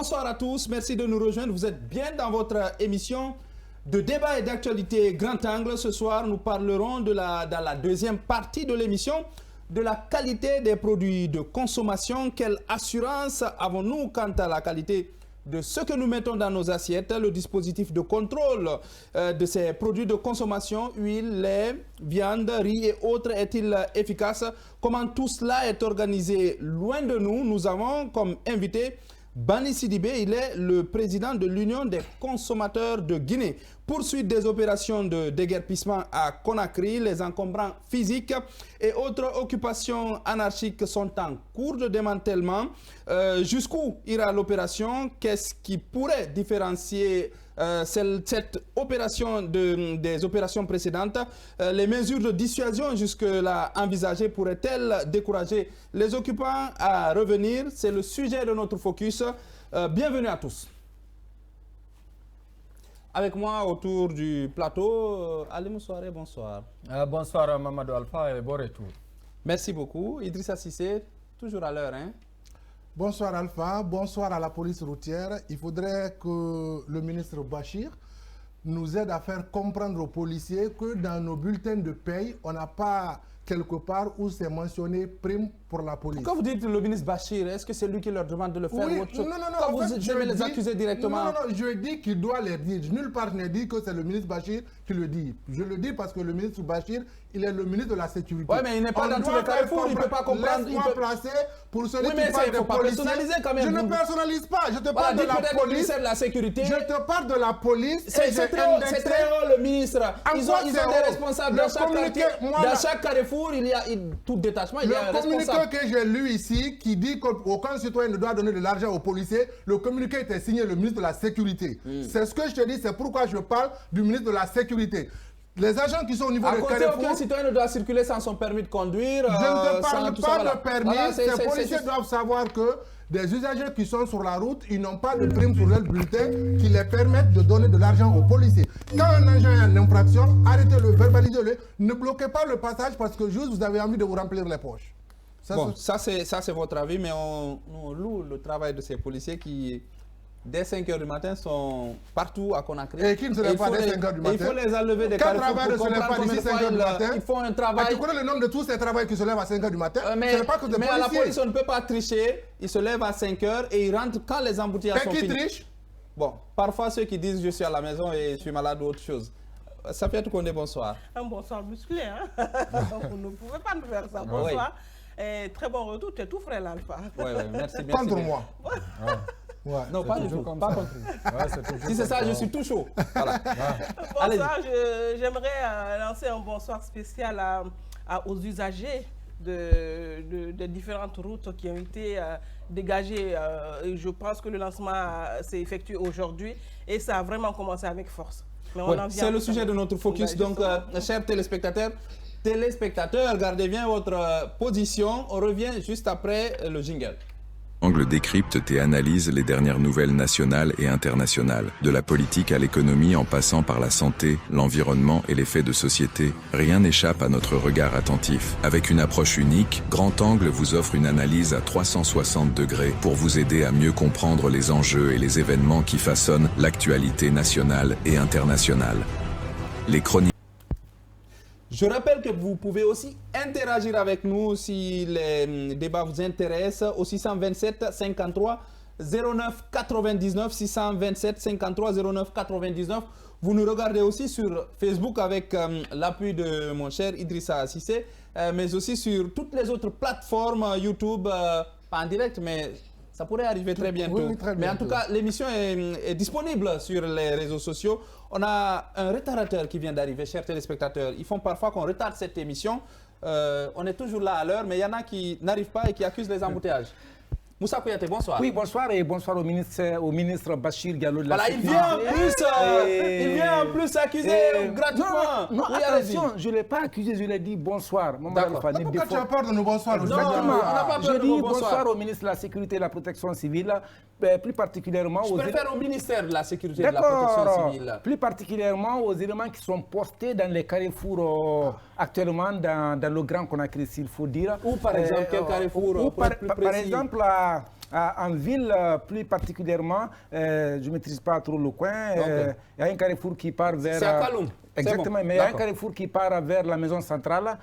Bonsoir à tous, merci de nous rejoindre. Vous êtes bien dans votre émission de débat et d'actualité Grand Angle. Ce soir, nous parlerons dans la deuxième partie de l'émission de la qualité des produits de consommation. Quelle assurance avons-nous quant à la qualité de ce que nous mettons dans nos assiettes? Le dispositif de contrôle de ces produits de consommation, huile, lait, viande, riz et autres, est-il efficace? Comment tout cela est organisé loin de nous? Nous avons comme invité Bani Sidibé, il est le président de l'Union des consommateurs de Guinée. Poursuite des opérations de déguerpissement à Conakry, les encombrants physiques et autres occupations anarchiques sont en cours de démantèlement. Jusqu'où ira l'opération? Qu'est-ce qui pourrait différencier cette opération des opérations précédentes? Les mesures de dissuasion jusque-là envisagées pourraient-elles décourager les occupants à revenir? C'est le sujet de notre focus. Bienvenue à tous. Avec moi autour du plateau, Ali Moussoiré, bonsoir. Bonsoir Mamadou Alpha et bon retour. Merci beaucoup. Idrissa Cissé, toujours à l'heure. Hein? Bonsoir Alpha, bonsoir à la police routière. Il faudrait que le ministre Bachir nous aide à faire comprendre aux policiers que dans nos bulletins de paye, on n'a pas quelque part où c'est mentionné prime pour la police. Quand vous dites le ministre Bachir, est-ce que c'est lui qui leur demande de le faire? Oui, ou autre chose? non. Quand en vous fait, aimez les accuser directement? Non, je dis qu'il doit les dire. Nulle part je n'ai dit que c'est le ministre Bachir qui le dit. Je le dis parce que le ministre Bachir, il est le ministre de la sécurité. Oui, mais il n'est pas dans tous les carrefours, il ne peut pas comprendre. Laisse-moi placer pour celui qui parle des pas policiers. personnaliser quand même. Je ne personnalise pas, je te Voilà, parle de la police. Ministère de la sécurité. Je te parle de la police. C'est très haut le ministre. Ils ont des responsables dans chaque quartier. Dans chaque carrefour, il y a tout détachement, il y a un responsable. Le communiqué que j'ai lu ici, qui dit qu'aucun citoyen ne doit donner de l'argent aux policiers, le communiqué était signé le ministre de la Sécurité. C'est ce que je te dis, c'est pourquoi je parle du ministre de la Sécurité. Les agents qui sont au niveau de Carrefour... Aucun citoyen ne doit circuler sans son permis de conduire. Je ne te parle pas de permis. Voilà, ces policiers doivent savoir que des usagers qui sont sur la route, ils n'ont pas de prime sur leur bulletin qui les permettent de donner de l'argent aux policiers. Quand un agent est en infraction, arrêtez-le, verbalisez-le. Ne bloquez pas le passage parce que juste vous avez envie de vous remplir les poches. Ça c'est votre avis, mais on loue le travail de ces policiers qui, dès 5 h du matin, sont partout à Conakry. Et qui ne se lèvent pas dès 5 h du matin. Il faut les enlever des carrefours pour comprendre combien de fois ils font un travail. Tu connais le nombre de tous ces travailleurs qui se lèvent à 5 h du matin? Mais à la police, on ne peut pas tricher. Ils se lèvent à 5 h et ils rentrent quand les embouteillages sont finis. Qui triche? Bon, parfois ceux qui disent je suis à la maison et je suis malade ou autre chose. Safia Toukonde, bonsoir. Un bonsoir musclé, hein? Vous ne pouvez pas nous faire ça. Bonsoir. Oui. Et très bon retour, tu es tout frais l'Alpha. Oui, merci. Contre moi. Ouais, non, pas du tout. Pas contre. Si c'est ça, je suis tout chaud. Voilà. Bonsoir, j'aimerais lancer un bonsoir spécial aux usagers de différentes routes qui ont été dégagées. Je pense que le lancement s'est effectué aujourd'hui et ça a vraiment commencé avec force. Ouais, c'est le sujet de notre focus. Donc, chers téléspectateurs, gardez bien votre position. On revient juste après le jingle. Angle décrypte et analyse les dernières nouvelles nationales et internationales. De la politique à l'économie en passant par la santé, l'environnement et les faits de société, rien n'échappe à notre regard attentif. Avec une approche unique, Grand Angle vous offre une analyse à 360 degrés pour vous aider à mieux comprendre les enjeux et les événements qui façonnent l'actualité nationale et internationale. Les chroniques. Je rappelle que vous pouvez aussi interagir avec nous si les débats vous intéressent au 627 53 09 99, 627 53 09 99. Vous nous regardez aussi sur Facebook avec l'appui de mon cher Idrissa Cissé, mais aussi sur toutes les autres plateformes YouTube, pas en direct, mais ça pourrait arriver très bientôt. Oui, très bientôt. Mais en tout cas, l'émission est disponible sur les réseaux sociaux. On a un retardateur qui vient d'arriver, chers téléspectateurs. Ils font parfois qu'on retarde cette émission. On est toujours là à l'heure, mais il y en a qui n'arrivent pas et qui accusent les embouteillages. Moussa Kouyaté, bonsoir. Oui, bonsoir et bonsoir au ministre Bachir Diallo de la Sécurité. Il vient en plus accuser gratuitement. Non, attention, je ne l'ai pas accusé, je l'ai dit bonsoir. Pourquoi tu as peur de nous bonsoir? Non, on n'a pas peur je de dis nous bonsoir au ministre de la Sécurité et de la Protection civile, plus particulièrement aux... Je préfère au ministère de la Sécurité et de la Protection civile. Plus particulièrement aux éléments qui sont postés dans les carrefours actuellement dans le Grand Conakry, s'il faut dire. Ou par exemple, quel carrefour par exemple, En ville, plus particulièrement, je ne maîtrise pas trop le coin. Il y a un carrefour qui part vers... C'est à Kaloum. Exactement, bon. mais il y a un carrefour qui part vers la maison centrale.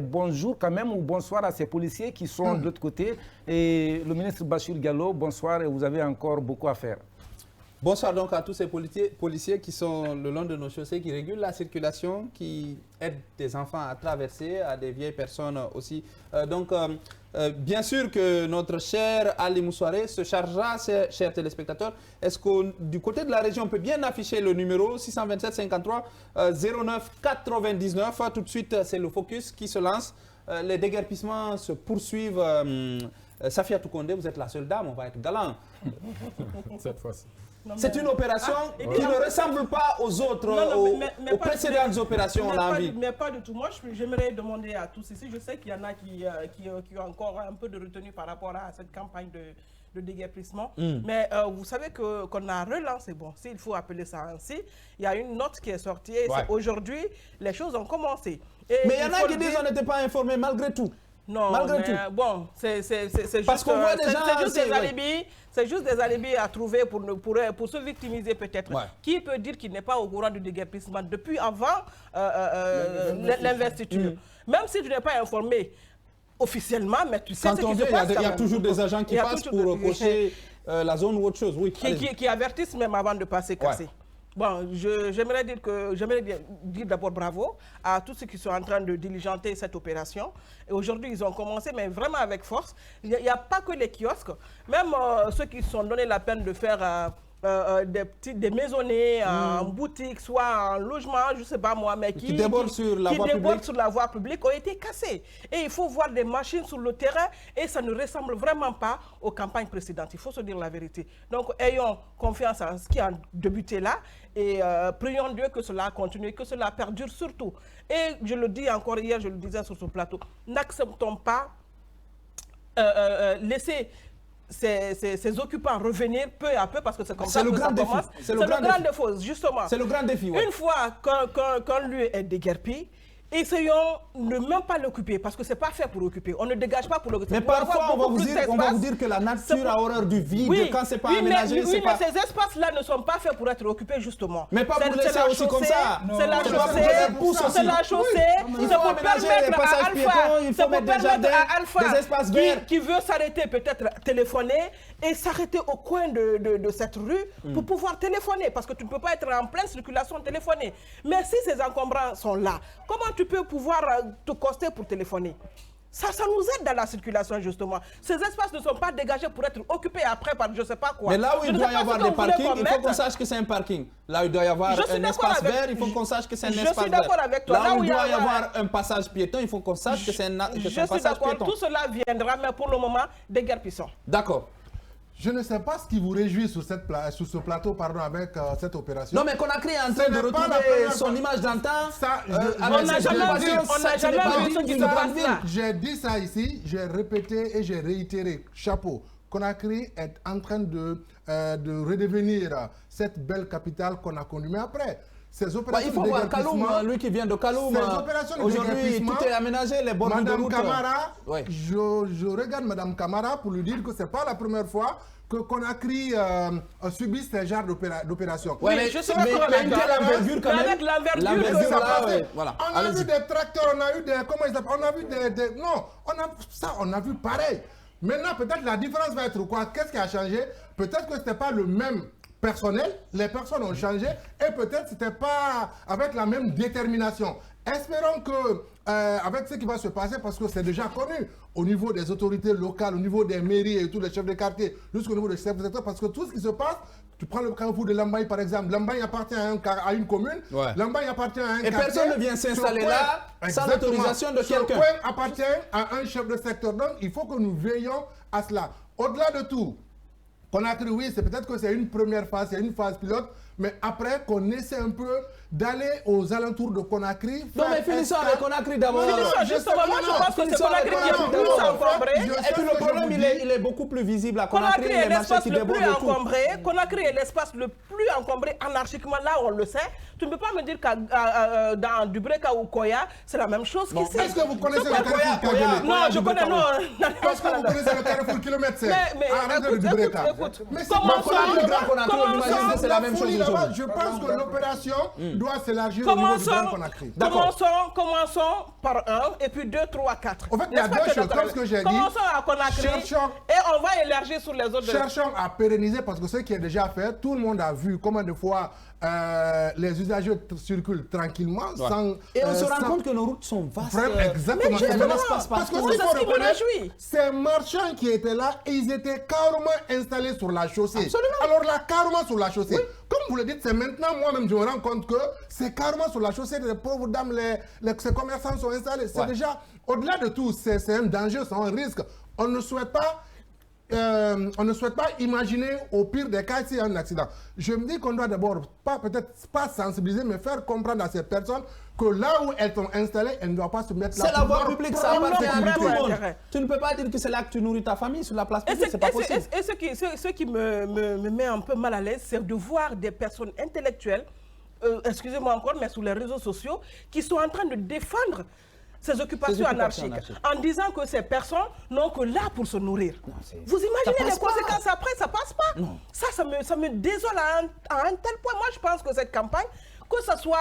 Bonjour quand même, ou bonsoir à ces policiers qui sont de l'autre côté. Et le ministre Bachir Gallo, bonsoir, et vous avez encore beaucoup à faire. Bonsoir donc à tous ces policiers qui sont le long de nos chaussées, qui régulent la circulation, qui aident des enfants à traverser, à des vieilles personnes aussi. Bien sûr que notre cher Ali Moussoiré se chargera, chers téléspectateurs. Est-ce que du côté de la région, on peut bien afficher le numéro 627 53 09 99. Tout de suite, c'est le focus qui se lance. Les déguerpissements se poursuivent. Safia Toukonde, vous êtes la seule dame, on va être galant. Cette fois-ci. C'est une opération qui ne ressemble pas aux autres, aux précédentes opérations, on a envie. Mais pas du tout. Moi, j'aimerais demander à tous ici, je sais qu'il y en a qui ont encore un peu de retenue par rapport à cette campagne de déguerpissement. Mais vous savez qu'on a relancé, bon, s'il faut appeler ça ainsi, il y a une note qui est sortie et aujourd'hui, les choses ont commencé. Et mais il y en a qui disent qu'on n'était pas informés malgré tout. Non, malgré tout. Bon, c'est juste, parce qu'on voit des gens, c'est juste des alibis à trouver pour se victimiser peut-être. Ouais. Qui peut dire qu'il n'est pas au courant du déguerpissement depuis avant l'investiture? Même si tu n'es pas informé officiellement, mais tu sais ce qui se passe. Il y a toujours des agents qui passent pour cocher la zone ou autre chose. Oui, qui avertissent même avant de passer casser. Ouais. Bon, j'aimerais dire d'abord bravo à tous ceux qui sont en train de diligenter cette opération. Et aujourd'hui, ils ont commencé, mais vraiment avec force. Il n'y a pas que les kiosques, même ceux qui se sont donné la peine de faire des maisonnées en boutique, soit en logement, je ne sais pas moi, mais qui débordent sur la voie publique ont été cassés. Et il faut voir des machines sur le terrain et ça ne ressemble vraiment pas aux campagnes précédentes. Il faut se dire la vérité. Donc, ayons confiance en ce qui a débuté là et prions Dieu que cela continue, que cela perdure surtout. Et je le dis encore hier, je le disais sur ce plateau, n'acceptons pas laisser ces occupants revenir peu à peu parce que c'est comme ça que ça commence. C'est le grand défi, justement. C'est le grand défi, ouais. Une fois qu'un lieu est déguerpi, essayons de ne même pas l'occuper parce que ce n'est pas fait pour occuper. On ne dégage pas pour l'occuper. Mais parfois, on va vous dire que la nature a horreur du vide. Oui, quand ce n'est pas aménagé, mais ces espaces-là ne sont pas faits pour être occupés, justement. Mais pas pour laisser aussi comme ça. C'est la chaussée. C'est la chaussée. Il faut aménager les passages piétons, il faut mettre des jardins, des espaces verts. Qui veut s'arrêter, peut-être téléphoner et s'arrêter au coin de cette rue pour pouvoir téléphoner. Parce que tu ne peux pas être en pleine circulation téléphoner. Mais si ces encombrants sont là, comment tu peux pouvoir te coster pour téléphoner? Ça nous aide dans la circulation, justement. Ces espaces ne sont pas dégagés pour être occupés après par je ne sais pas quoi. Mais là où il doit y avoir des parkings, il faut qu'on sache que c'est un parking. Là où il doit y avoir un espace vert, il faut qu'on sache que c'est un espace vert. Je suis d'accord avec toi. Là où il doit y avoir un passage piéton, il faut qu'on sache que c'est un passage piéton. Je suis d'accord, tout cela viendra, mais pour le moment, déguerpissons. D'accord. Je ne sais pas ce qui vous réjouit sur ce plateau avec cette opération. Non, mais Conakry est en train de retrouver son image d'antan. On n'a jamais vu ce qui se passe là. J'ai dit ça ici, j'ai répété et j'ai réitéré. Chapeau. Conakry est en train de redevenir cette belle capitale qu'on a connue. Mais après, ces opérations il faut voir Kaloum, lui qui vient de Kaloum. Aujourd'hui, tout est aménagé, les bords de route. Camara, je regarde Madame Camara pour lui dire que ce n'est pas la première fois que Conakry subit ce genre d'opération. Oui, mais je sais pas l'envergure quand même. Avec l'envergure, voilà. On a vu des tracteurs, on a eu des... Comment ils s'appellent? On a vu des... Non, on a vu pareil. Maintenant, peut-être la différence va être quoi? Qu'est-ce qui a changé? Peut-être que ce n'était pas le même personnel, les personnes ont changé et peut-être ce n'était pas avec la même détermination. Espérons que, avec ce qui va se passer, parce que c'est déjà connu au niveau des autorités locales, au niveau des mairies et tous les chefs de quartier, jusqu'au niveau des chefs de secteur, parce que tout ce qui se passe, tu prends le carrefour de Lambaye par exemple, Lambaye appartient à une commune, Lambaye appartient à un quartier. Et personne ne vient s'installer là sans l'autorisation de quelqu'un. Ce coin appartient à un chef de secteur, donc il faut que nous veillions à cela. Au-delà de tout, Conakry, oui, c'est peut-être que c'est une première phase, c'est une phase pilote, mais après qu'on essaie un peu d'aller aux alentours de Conakry. Non, mais finissons avec Conakry d'abord. Justement, moi je pense que c'est Conakry qui est plus encombré. Et puis le problème, il est beaucoup plus visible à Conakry. Conakry est l'espace le plus encombré. Conakry est l'espace le plus encombré anarchiquement. Là, on le sait. Tu ne peux pas me dire qu'à dans Dubreka ou Koya, c'est la même chose qu'ici. Est-ce que vous connaissez le carrefour Kagele? Non, je connais, non. Est-ce que vous connaissez le carrefour kilomètre 7? Écoute, je pense que l'opération doit s'élargir au niveau du Grand Conakry. Commençons par 1 et puis 2, 3, 4. En fait, il y a deux choses, comme ce que j'ai dit. Commençons à Conakry et on va élargir sur les autres. Cherchons à pérenniser parce que ce qui est déjà fait, tout le monde a vu combien de fois les usagers circulent tranquillement sans... Et on se rend compte que nos routes sont vastes. Exactement. Parce que c'est ce qui me réjouit. Ces marchands qui étaient là, ils étaient carrément installés sur la chaussée. Absolument. Alors là, carrément sur la chaussée. Oui. Comme vous le dites, c'est maintenant, moi-même, je me rends compte que c'est carrément sur la chaussée, les pauvres dames, ces commerçants sont installés. C'est déjà, au-delà de tout, c'est un danger, c'est un risque. On ne souhaite pas imaginer au pire des cas s'il y a un accident. Je me dis qu'on doit d'abord peut-être pas sensibiliser, mais faire comprendre à ces personnes que là où elles sont installées, elles ne doivent pas se mettre là. C'est la voie publique, ça appartient à tout le monde. Tu ne peux pas dire que c'est là que tu nourris ta famille sur la place publique, c'est pas possible. Et ce qui me met un peu mal à l'aise, c'est de voir des personnes intellectuelles, excusez-moi encore, mais sur les réseaux sociaux, qui sont en train de défendre ces occupations anarchiques, en disant que ces personnes n'ont que là pour se nourrir. Non, vous imaginez les conséquences après, ça passe pas. Non. Ça me désole à un tel point. Moi, je pense que cette campagne, que ce soit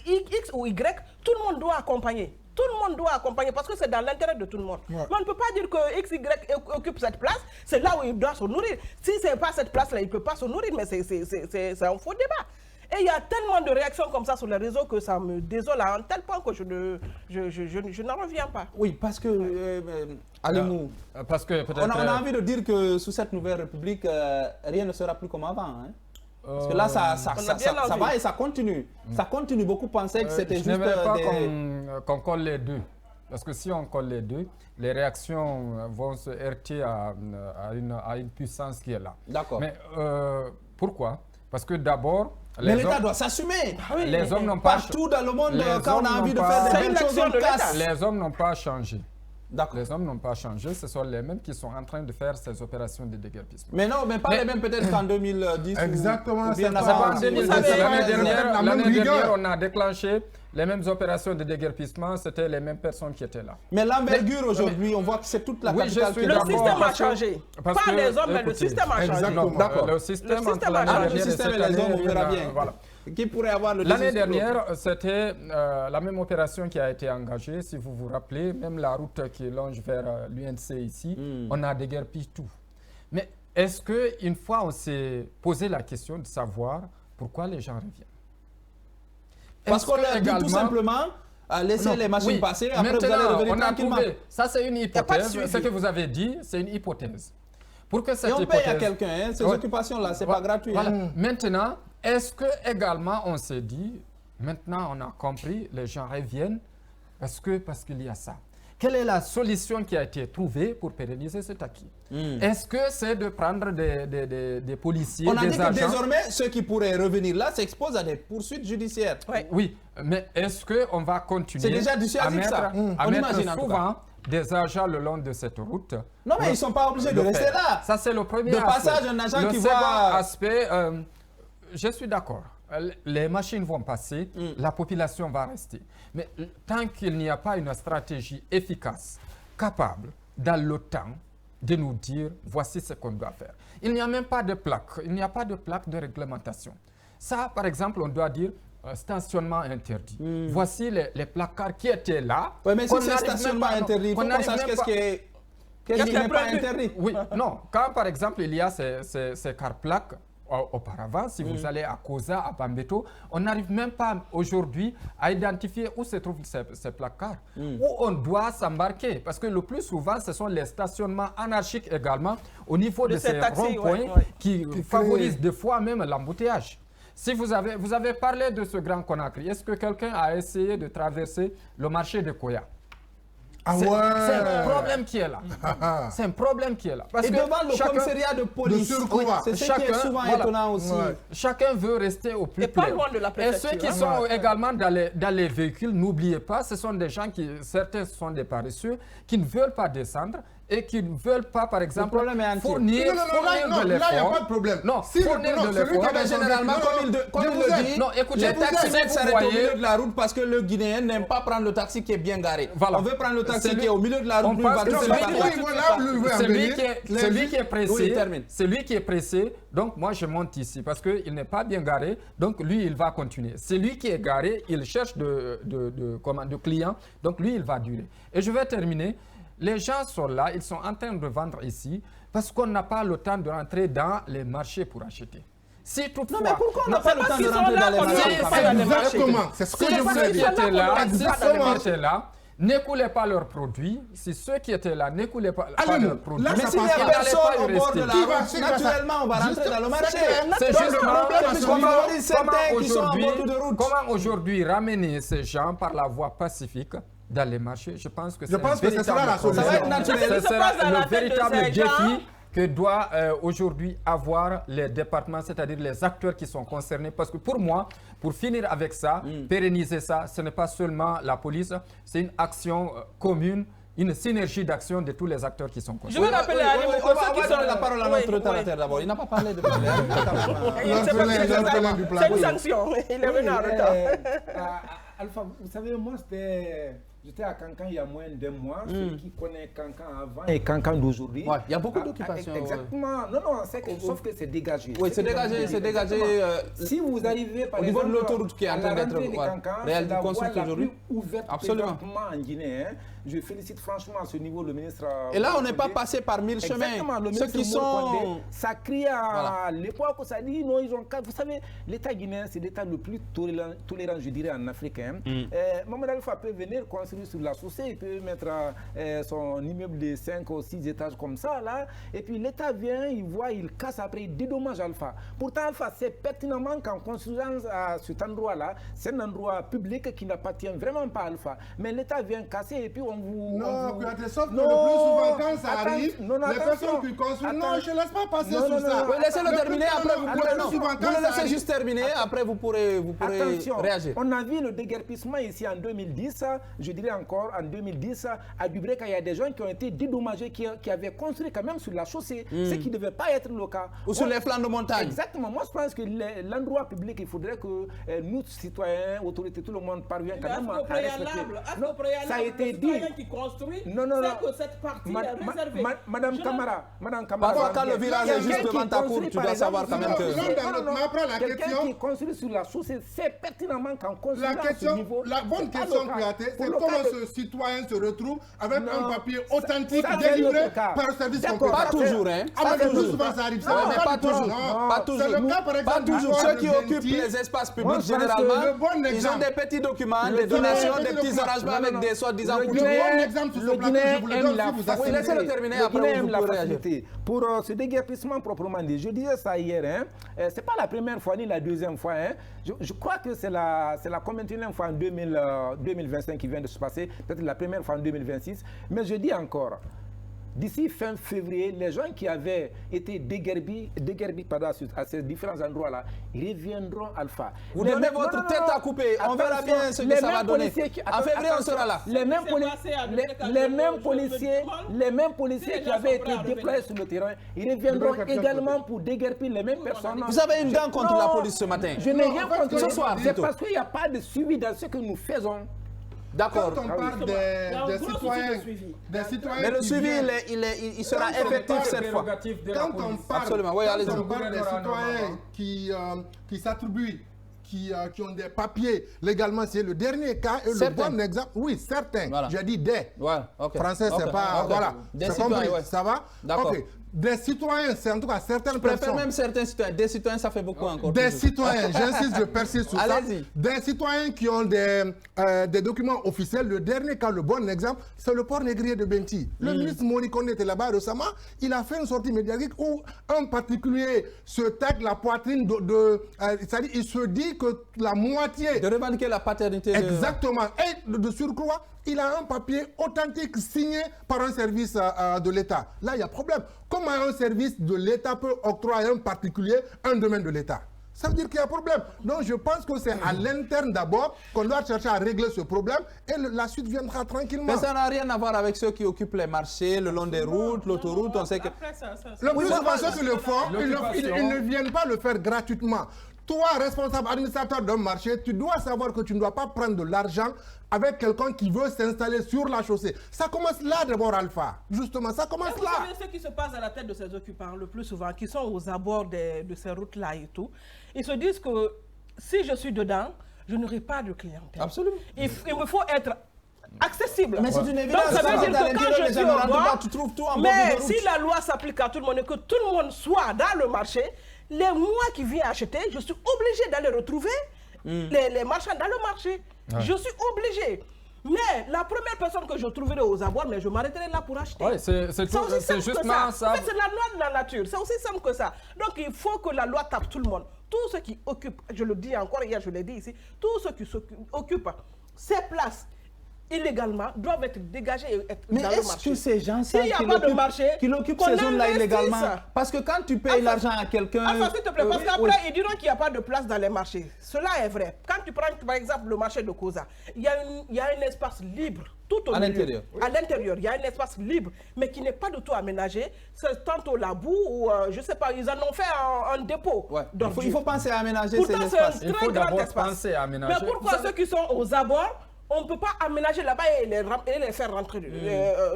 X ou Y, tout le monde doit accompagner. Tout le monde doit accompagner parce que c'est dans l'intérêt de tout le monde. Ouais. Mais on ne peut pas dire que X, Y occupe cette place, c'est là où il doit se nourrir. Si ce n'est pas cette place-là, il ne peut pas se nourrir, mais c'est un faux débat. Et il y a tellement de réactions comme ça sur les réseaux que ça me désole à un tel point que je n'en reviens pas. Oui, parce que... allez-nous. Parce que on a envie de dire que sous cette nouvelle république, rien ne sera plus comme avant. Hein? Parce que là, ça va et ça continue. Ça continue. Beaucoup pensaient que c'était juste... Je n'aimerais pas qu'on colle les deux. Parce que si on colle les deux, les réactions vont se heurter à une puissance qui est là. D'accord. Mais pourquoi? Parce que d'abord... Mais l'État doit s'assumer. Les hommes n'ont pas... Partout dans le monde, quand on a envie de faire des belles choses, on casse. Les hommes n'ont pas changé. Les hommes n'ont pas changé, ce sont les mêmes qui sont en train de faire ces opérations de déguerpissement. Mais non, mais pas les mêmes peut-être qu'en 2010. Exactement. C'est pas en 2010. L'année dernière, on a déclenché les mêmes opérations de déguerpissement, c'était les mêmes personnes qui étaient là. Mais l'envergure aujourd'hui, on voit que c'est toute la capitale qui est le système a changé. Pas les hommes, mais le système a changé. D'accord. Le système entre l'année et les hommes, on verra bien. Voilà. Qui pourrait avoir le L'année dernière, c'était la même opération qui a été engagée. Si vous vous rappelez, même la route qui longe vers l'UNC ici, on a déguerpi tout. Mais est-ce qu'une fois, on s'est posé la question de savoir pourquoi les gens reviennent? Parce qu'on leur dit tout simplement, laissez les machines passer, après vous allez revenir tranquillement. Ça, c'est une hypothèse. Ce que vous avez dit, c'est une hypothèse. Pour que cette et on paye à quelqu'un, hein, ces occupations-là, c'est pas gratuit. Voilà. Maintenant, est-ce que également on s'est dit, maintenant on a compris, les gens reviennent parce qu'il y a ça. Quelle est la solution qui a été trouvée pour pérenniser cet acquis? Est-ce que c'est de prendre des policiers, on a des dit agents? Que désormais, ceux qui pourraient revenir là s'exposent à des poursuites judiciaires. Oui, mais est-ce qu'on va continuer déjà à mettre souvent des agents le long de cette route? Non, mais ils ne sont pas obligés de rester là. Ça, c'est le premier aspect. De passage, un agent qui voit... Le second aspect, je suis d'accord. Les machines vont passer, la population va rester. Mais tant qu'il n'y a pas une stratégie efficace, capable, dans le temps, de nous dire, voici ce qu'on doit faire. Il n'y a même pas de plaque. Il n'y a pas de plaque de réglementation. Ça, par exemple, on doit dire, stationnement interdit. Voici les placards qui étaient là. Oui, mais si c'est stationnement interdit, il faut qu'on sache qu'est-ce qui n'est pas interdit. Oui, non. Quand, par exemple, il y a ces car-plaques, auparavant, si vous allez à Koza, à Bambeto, on n'arrive même pas aujourd'hui à identifier où se trouvent ces placards, où on doit s'embarquer. Parce que le plus souvent, ce sont les stationnements anarchiques également, au niveau de ces ronds-points qui favorisent des fois même l'embouteillage. Si vous avez parlé de ce Grand Conakry, est-ce que quelqu'un a essayé de traverser le marché de Koya? Ah C'est ouais. un problème qui est là. C'est un problème qui est là. Parce Et que devant le commissariat de police, de surcroît. c'est ce qui est souvent étonnant aussi. Chacun veut rester au plus Et pas près. loin de la Et préfecture. ceux qui sont également dans les véhicules, n'oubliez pas, ce sont des gens qui, certains sont des paresseux, qui ne veulent pas descendre et qui ne veulent pas, par exemple, problème est entier. fournir Non, là, il n'y a pas de problème. Non, Si fournir non, de celui l'effort. qui a Généralement, comme il le dit, Non, écoutez, les taximètres vous s'arrêtent au voyez- milieu de la route parce que le Guinéen n'aime pas prendre le taxi qui est bien garé. Voilà. On veut prendre le taxi Celui- qui est au milieu de la on route. pense que lui, celui va qui- pas- Celui qui est pressé, Oui, termine. celui qui est pressé, donc moi je monte ici parce qu'il n'est pas bien garé, donc lui il va continuer. Celui qui est garé, il cherche de clients, donc lui il va durer. Et je vais terminer. Les gens sont là, ils sont en train de vendre ici parce qu'on n'a pas le temps de rentrer dans les marchés pour acheter. Si toutefois, Non, mais pourquoi on n'a Non, pas le temps de rentrer dans les marchés? Exactement. C'est ce que je ceux voulais qui dire. étaient là, Exactement. ceux qui étaient là, n'écoulaient pas leurs produits. Si ceux qui étaient là n'écoulaient pas Allez, leurs produits, là, Mais ça s'il n'y passe a pas. personne Ils au n'allaient bord pas de y la rester. route, naturellement, on va rentrer dans le marché. C'est Donc, juste le problème, c'est qu'on qu'on favorise certains qui sont en bord de route. comment aujourd'hui ramener ces gens par la voie pacifique dans les marchés? Je pense que Je pense que ce sera la solution. Ça va être naturel. Ce Se passe dans sera la le tête de véritable ces gens. défi que doit aujourd'hui avoir les départements, c'est-à-dire les acteurs qui sont concernés. Parce que pour moi, pour finir avec ça, pérenniser ça, ce n'est pas seulement la police, c'est une action commune, une synergie d'action de tous les acteurs qui sont Je concernés. vais rappeler à Ali Moko, ceux qui sont la parole à notre retardataire d'abord. Il n'a pas parlé de L'orphelin du plateau. C'est une sanction. Il est venu en retard. Alpha, vous savez, moi, j'étais à Cancan il y a moins d'un mois. Celui qui connaît Cancan avant et Cancan d'aujourd'hui. Ouais, il y a beaucoup d'occupations. Exactement. Non, sauf que c'est dégagé. Oui, c'est dégagé, c'est dégagé. Si vous arrivez par au niveau de exemple, l'autoroute qui est en train d'être reconstruite aujourd'hui. Ouverte Absolument. présentement en Guinée. Hein. Je félicite franchement à ce niveau le ministre. Et là, on n'est pas passé par 1000 chemins. Exactement, le Ceux ministre qui sont... Condé, ça crie à l'époque où ça dit non, ils ont... Vous savez, l'État guinéen, c'est l'État le plus tolérant, je dirais, en Afrique. Hein. Mohamed Alpha peut venir construire sur la chaussée, il peut mettre son immeuble de 5 ou 6 étages comme ça, là. Et puis l'État vient, il voit, il casse après, il dédommage Alpha. Pourtant, Alpha, c'est pertinemment qu'en construisant à cet endroit-là, c'est un endroit public qui n'appartient vraiment pas à Alpha. Mais l'État vient casser et puis on vous... Non, sauf que le plus souvent, quand ça arrive, les personnes qui construisent, non, je ne laisse pas passer sur ça. Oui, laissez-le terminer, après vous pourrez... Le plus souvent, Vous quand le ça laissez arrive, juste terminer, après vous pourrez réagir. On a vu le déguerpissement ici en 2010, je dirais encore en 2010, à Dubrek, il y a des gens qui ont été dédommagés, qui avaient construit quand même sur la chaussée, ce qui ne devait pas être le cas. Ou sur les flancs de montagne. Exactement. Moi, je pense que l'endroit public, il faudrait que nous, citoyens, autorités, tout le monde parvienne quand même à respecter. Non, ça a été dit. qui construit, Non. c'est que cette partie est réservée. Madame Camara. Parfois, quand le village est juste devant ta cour, tu dois savoir quand même que... Quelqu'un qui construit sur la chaussée, c'est pertinemment qu'en construisant La bonne question que tu as, c'est comment ce citoyen se retrouve avec un papier authentique délivré par le service compétent. Pas toujours, hein. Pas toujours. Souvent, ça arrive. Mais pas toujours. Pas toujours. C'est le cas, par exemple, Pas toujours. du Ceux qui Bois de occupent Benti. les espaces publics, Moi, je pense que généralement, le bon ils ont exemple- des petits documents, Le des donations, bon des petits exemple- arrangements avec des soi-disant Le coutumiers. bon exemple sur ce plateau, je vous le donne si vous Oui, laissez-le terminer, après vous pourrez réagir. Pour ce déguerpissement proprement dit, je disais ça hier, hein, c'est pas la première fois ni la deuxième fois. Hein. Je crois que c'est la combienième fois en 2025 qui vient de se passer, peut-être la première fois en 2026. Mais je dis encore, d'ici fin février, les gens qui avaient été déguerpis à ces différents endroits-là, ils reviendront Alpha. Vous donnez votre tête à couper, on verra bien ce que ça va donner. En février, on sera là. Les mêmes policiers qui avaient été déployés sur le terrain, ils reviendront également pour déguerpir les mêmes personnes. Vous avez une dent contre la police ce matin. Je n'ai rien contre ce soir, c'est plutôt. parce qu'il n'y a pas de suivi dans ce que nous faisons. D'accord. Quand on parle des citoyens, Mais le suivi, il sera effectif cette fois. quand on parle, Absolument, oui, allez-y. quand on parle des citoyens qui s'attribuent, qui ont des papiers légalement, c'est le dernier cas et Certains. le bon exemple. Oui, certains. Voilà. J'ai dit des. Ouais, ok. Français, c'est Ok, pas. ok. Voilà. Des C'est citoyens, compris. ouais. Ça va? D'accord. Ok. Des citoyens, c'est en tout cas certaines Je préfère personnes. même certains citoyens. Des citoyens, ça fait beaucoup encore. Des toujours. citoyens, j'insiste, je persiste sur ça. Allez-y. Des citoyens qui ont des documents officiels. Le dernier cas, le bon exemple, c'est le port négrier de Benti. Le ministre Moni Kone était là-bas récemment. Il a fait une sortie médiatique où un particulier se tague la poitrine c'est-à-dire, il se dit que la moitié. De revendiquer la paternité. Exactement. Et de surcroît, il a un papier authentique signé par un service de l'État. Là, il y a problème. Comment un service de l'État peut octroyer à un particulier un domaine de l'État? Ça veut dire qu'il y a un problème. Donc, je pense que c'est à l'interne d'abord qu'on doit chercher à régler ce problème et la suite viendra tranquillement. Mais ça n'a rien à voir avec ceux qui occupent les marchés, le long des routes, l'autoroute. On sait que... Le plus souvent, ceux qui le font, ils ne viennent pas le faire gratuitement. Toi, responsable administrateur d'un marché, tu dois savoir que tu ne dois pas prendre de l'argent avec quelqu'un qui veut s'installer sur la chaussée. Ça commence là d'abord, Alpha. Justement, ça commence là. Vous savez ce qui se passe à la tête de ces occupants le plus souvent, qui sont aux abords de ces routes-là et tout. Ils se disent que si je suis dedans, je n'aurai pas de clientèle. Absolument. Il me faut être accessible. Mais c'est une évidence. Donc ça veut dire que quand je suis au bord, tu trouves tout en mais bord de route. si la loi s'applique à tout le monde et que tout le monde soit dans le marché, les mois qui viennent acheter, je suis obligé d'aller retrouver les marchands dans le marché. Ouais. Je suis obligé. Mais la première personne que je trouverai aux abords, mais je m'arrêterai là pour acheter. Oui, c'est justement ça. En fait, c'est la loi de la nature. C'est aussi simple que ça. Donc, il faut que la loi tape tout le monde. Tous ceux qui occupent, je le dis encore hier, je l'ai dit ici, tous ceux qui occupent ces places illégalement doivent être dégagés et être mais dans le marché. Mais est-ce que ces gens qui occupent ces zones-là illégalement? Parce que quand tu payes l'argent à quelqu'un... Enfin, s'il te plaît, parce qu'après, ils diront qu'il n'y a pas de place dans les marchés. Cela est vrai. Quand tu prends, par exemple, le marché de Koza, il y a un espace libre tout au milieu. L'intérieur. À l'intérieur, il y a un espace libre, mais qui n'est pas du tout aménagé. C'est tantôt la boue ou, je ne sais pas, ils en ont fait un dépôt. Ouais. Il faut penser à aménager ces espaces. Pourtant, c'est un très grand espace. Mais pourquoi ceux qui sont aux abords, on ne peut pas aménager là-bas et les faire rentrer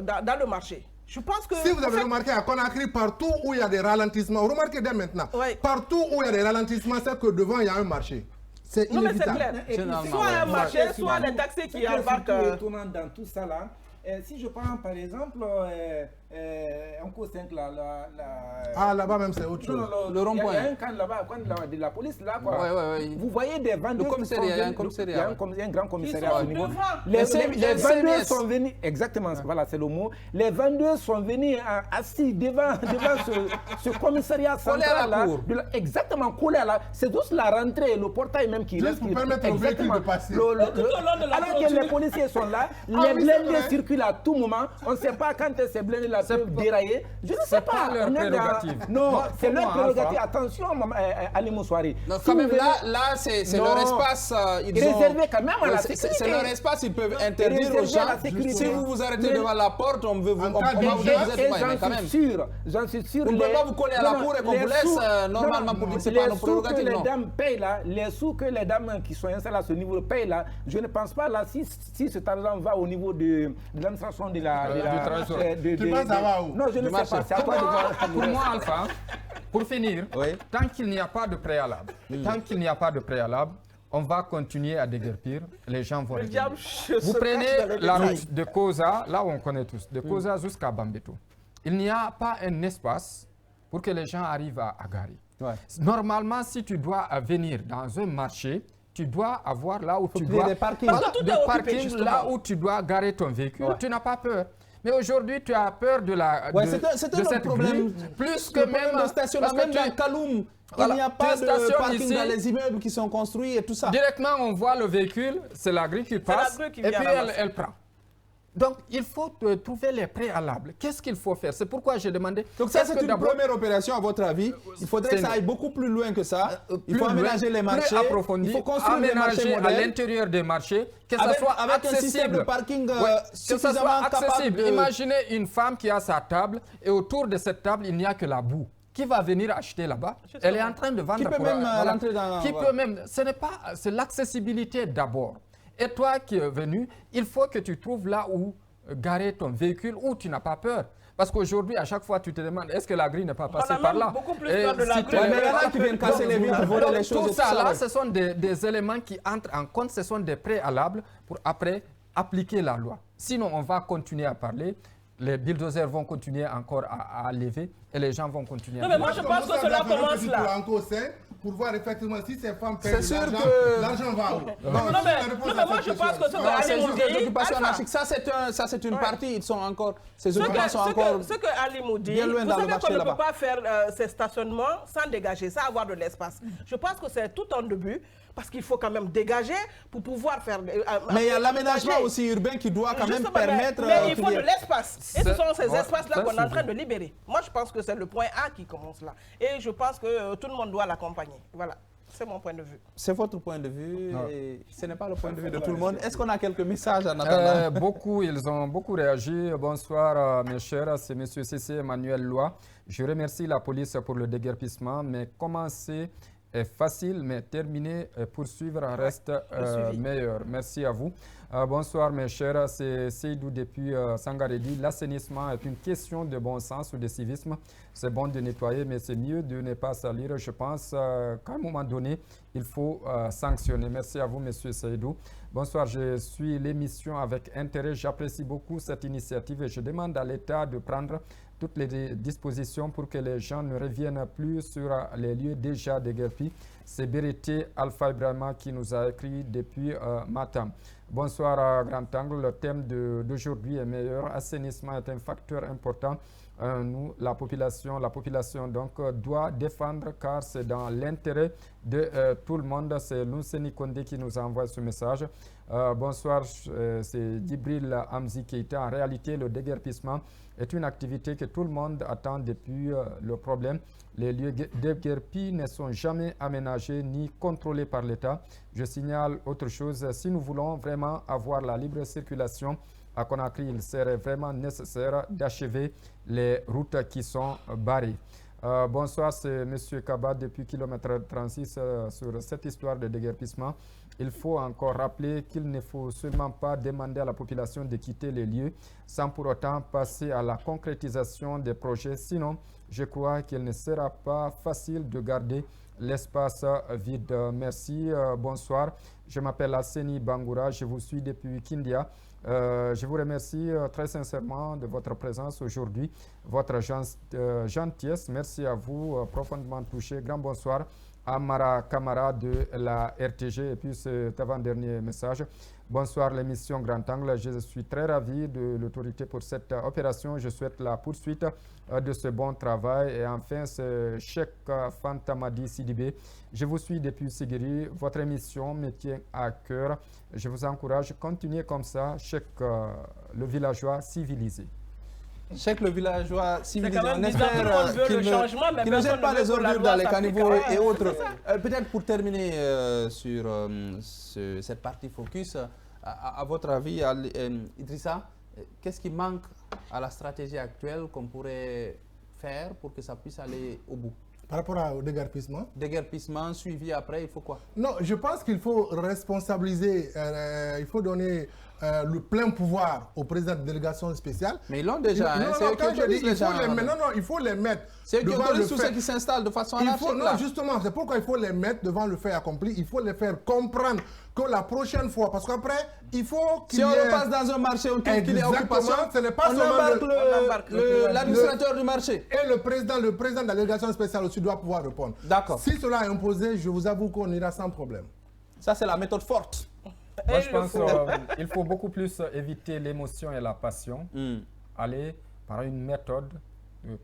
dans le marché? Je pense que... Si vous avez remarqué à Conakry, partout où il y a des ralentissements, remarquez dès maintenant, partout où il y a des ralentissements, c'est que devant il y a un marché. C'est inévitable. Non mais c'est clair. Soit un marché, soit les taxis qui embarquent... dans tout ça là, si je prends par exemple un coup 5 ah là-bas même c'est autre chose. Le rond-point. Il y a un camp là-bas, de la police là quoi. Vous voyez des vendeurs. Le commissariat, il y a un commissariat. Il y a un grand commissariat au niveau. Les vendeurs sont venus, exactement, voilà c'est le mot. Les vendeurs sont venus assis devant ce commissariat central là. Exactement, collé à la. C'est juste la rentrée, le portail même qui reste. Juste pour permettre au véhicule de passer. Alors que les policiers sont là, les blindés circulent à tout moment. On ne sait pas quand ces blindés là peuvent dérailler. Je ne sais pas. Leur prérogative. Non, c'est leur prérogative. Attention, Ali Moussouari. Quand même, là, c'est leur espace. Réservé quand même à la sécurité. C'est leur espace, ils peuvent interdire aux gens. Si vous vous arrêtez devant la porte, on va vous être quand même. J'en suis sûr. On ne peut pas vous coller à la cour et qu'on vous laisse normalement pour dire que ce n'est pas nos prérogatives. Les dames payent là, les sous que les dames qui sont installées à ce niveau payent là, je ne pense pas là, si cet argent va au niveau de l'administration de la... Tu penses ça va où? Non, je ne sais pas. C'est à toi de voir. Pour moi, Alpha, pour finir, tant qu'il n'y a pas de préalable, on va continuer à déguerpir, les gens vont revenir. Vous prenez la route de Koza, là où on connaît tous, de Koza jusqu'à Bambeto. Il n'y a pas un espace pour que les gens arrivent à garer. Normalement, si tu dois venir dans un marché, tu dois avoir là où tu dois... Des parkings. Là où tu dois garer ton véhicule, tu n'as pas peur. Mais aujourd'hui, tu as peur de cette problème. Plus que même de stationnement, même dans Kaloum, il n'y a pas de parking dans les immeubles qui sont construits et tout ça. Directement, on voit le véhicule, c'est la grille qui passe, et puis elle prend. Donc, il faut trouver les préalables. Qu'est-ce qu'il faut faire? C'est pourquoi j'ai demandé... Donc ça, c'est une première opération, à votre avis. Il faudrait que ça aille beaucoup plus loin que ça. Il faut aménager les marchés. Il faut construire les marchés à l'intérieur des marchés, que ça soit avec un système de parking suffisamment capable de... Imaginez une femme qui a sa table, et autour de cette table, il n'y a que la boue. Qui va venir acheter là-bas? Elle est en train de vendre. Qui peut même rentrer dans... Qui peut même... Ce n'est pas... C'est l'accessibilité d'abord. Et toi qui es venu, il faut que tu trouves là où garer ton véhicule, où tu n'as pas peur. Parce qu'aujourd'hui, à chaque fois, tu te demandes, est-ce que la grille n'est pas passée par là? Beaucoup plus peur de la grille. Mais là, tu viens casser les vitres, voler les choses. Tout ça, là, ce sont des éléments qui entrent en compte, ce sont des préalables pour après appliquer la loi. Sinon, on va continuer à parler. Les bulldozers vont continuer encore à lever et les gens vont continuer à... Non, mais moi, je pense que cela commence là. pour voir effectivement si ces femmes payent C'est sûr l'argent, que... l'argent va où? Non, mais moi, je pense que ce que C'est Ali juste des occupations Alpha, anarchiques. Ça, c'est une partie. Ils sont encore... Ces ce occupations sont encore... que Ali dit, bien vous loin dans le savez marché qu'on ne là-bas. peut pas faire ces stationnements sans dégager, sans avoir de l'espace. Je pense que c'est tout un début, parce qu'il faut quand même dégager pour pouvoir faire... Mais il y a l'aménagement aussi urbain qui doit quand même Justement, permettre... mais il faut de l'espace. Et ce sont ces Ouais, espaces-là ça, qu'on est en c'est train de libérer. Moi, je pense que c'est le point A qui commence là. Et je pense que tout le monde doit l'accompagner. Voilà. C'est mon point de vue. C'est votre point de vue et ce n'est pas le point de vue de tout le monde. Est-ce qu'on a quelques messages en attendant? Ils ont beaucoup réagi. Bonsoir mes chers, c'est M. C.C. Emmanuel Loi. Je remercie la police pour le déguerpissement, mais commencer est facile, mais terminer et poursuivre reste meilleur. Merci à vous. Bonsoir mes chers, c'est Seydou depuis Sangaredi. L'assainissement est une question de bon sens ou de civisme. C'est bon de nettoyer, mais c'est mieux de ne pas salir. Je pense qu'à un moment donné, il faut sanctionner. Merci à vous, monsieur Seydou. Bonsoir, je suis l'émission avec intérêt. J'apprécie beaucoup cette initiative et je demande à l'État de prendre toutes les dispositions pour que les gens ne reviennent plus sur les lieux déjà déguerpis. C'est Berete Alpha Ibrahima qui nous a écrit depuis Matam. Bonsoir Grand Angle, le thème d'aujourd'hui est meilleur. Assainissement est un facteur important. Nous, la population donc doit défendre car c'est dans l'intérêt de tout le monde. C'est Lunseni Kondé qui nous envoie ce message. Bonsoir, c'est Djibril Amzi Keita. En réalité, le déguerpissement est une activité que tout le monde attend depuis le problème. Les lieux déguerpis ne sont jamais aménagés ni contrôlés par l'État. Je signale autre chose, si nous voulons vraiment avoir la libre circulation à Conakry, il serait vraiment nécessaire d'achever les routes qui sont barrées. Bonsoir, c'est M. Kaba depuis kilomètre 36 sur cette histoire de déguerpissement. Il faut encore rappeler qu'il ne faut seulement pas demander à la population de quitter les lieux sans pour autant passer à la concrétisation des projets. Sinon, je crois qu'il ne sera pas facile de garder l'espace vide. Merci, bonsoir. Je m'appelle Asseni Bangoura, je vous suis depuis Kindia. Je vous remercie très sincèrement de votre présence aujourd'hui, votre gentillesse. Merci à vous, profondément touché. Grand bonsoir à Mara Kamara de la RTG. Et puis cet avant-dernier message. Bonsoir l'émission Grand Angle. Je suis très ravi de l'autorité pour cette opération. Je souhaite la poursuite de ce bon travail. Et enfin, c'est Cheikh Fantamadi Sidibé. Je vous suis depuis Sigiri. Votre émission me tient à cœur. Je vous encourage, continuez comme ça. Cheikh le villageois civilisé. Cheikh le villageois civilisé. On espère qu'il ne jette pas les ordures dans les caniveaux et autres. Peut-être pour terminer sur cette partie focus, à votre avis, Idrissa, qu'est-ce qui manque à la stratégie actuelle qu'on pourrait faire pour que ça puisse aller au bout? Par rapport au déguerpissement? Déguerpissement, suivi après, il faut quoi? Non, je pense qu'il faut responsabiliser, il faut donner le plein pouvoir au président de délégation spéciale. Mais ils l'ont déjà. Non, quand je dis, il faut les mettre. C'est eux qui autorisent tous ceux qui s'installent de façon anarchique. Non, justement, c'est pourquoi il faut les mettre devant le fait accompli. Il faut les faire comprendre que la prochaine fois, parce qu'après, il faut qu'il y ait... Si on repasse dans un marché, on trouve qu'il y a occupation, ce n'est pas on seulement embarque l'administrateur du marché. Et le président de la délégation spéciale aussi doit pouvoir répondre. D'accord. Si cela est imposé, je vous avoue qu'on ira sans problème. Ça, c'est la méthode forte. Moi, je pense qu'il faut beaucoup plus éviter l'émotion et la passion. Aller par une méthode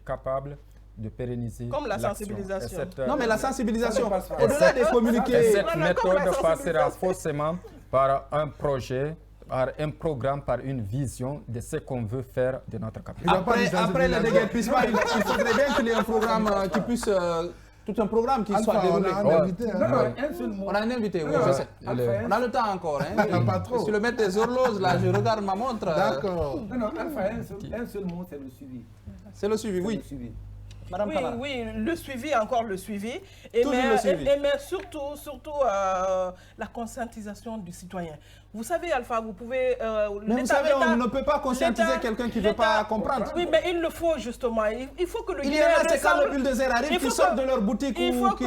capable de pérenniser comme la sensibilisation. Non, mais la sensibilisation, au-delà des communiqués. Cette méthode passera forcément par un projet, par un programme, par une vision de ce qu'on veut faire de notre capitale. Après le déguerpissement, il faudrait bien qu'il y ait un programme qui puisse... tout un programme qui soit déroulé. On a un invité, oui, je sais. On a le temps encore. Pas trop. Si le mettre des horloges, là, je regarde ma montre. D'accord. Non, Alpha, un seul mot, c'est le suivi. C'est le suivi, oui. Madame Kamara. Oui, le suivi, encore le suivi. Mais surtout la conscientisation du citoyen. Vous savez, Alpha, vous pouvez... mais vous savez, on ne peut pas conscientiser quelqu'un qui ne veut pas comprendre. Oui, mais il le faut justement. Il faut que le Guinéen c'est quand le bulldozer arrive, qui sortent de leur boutique ou qui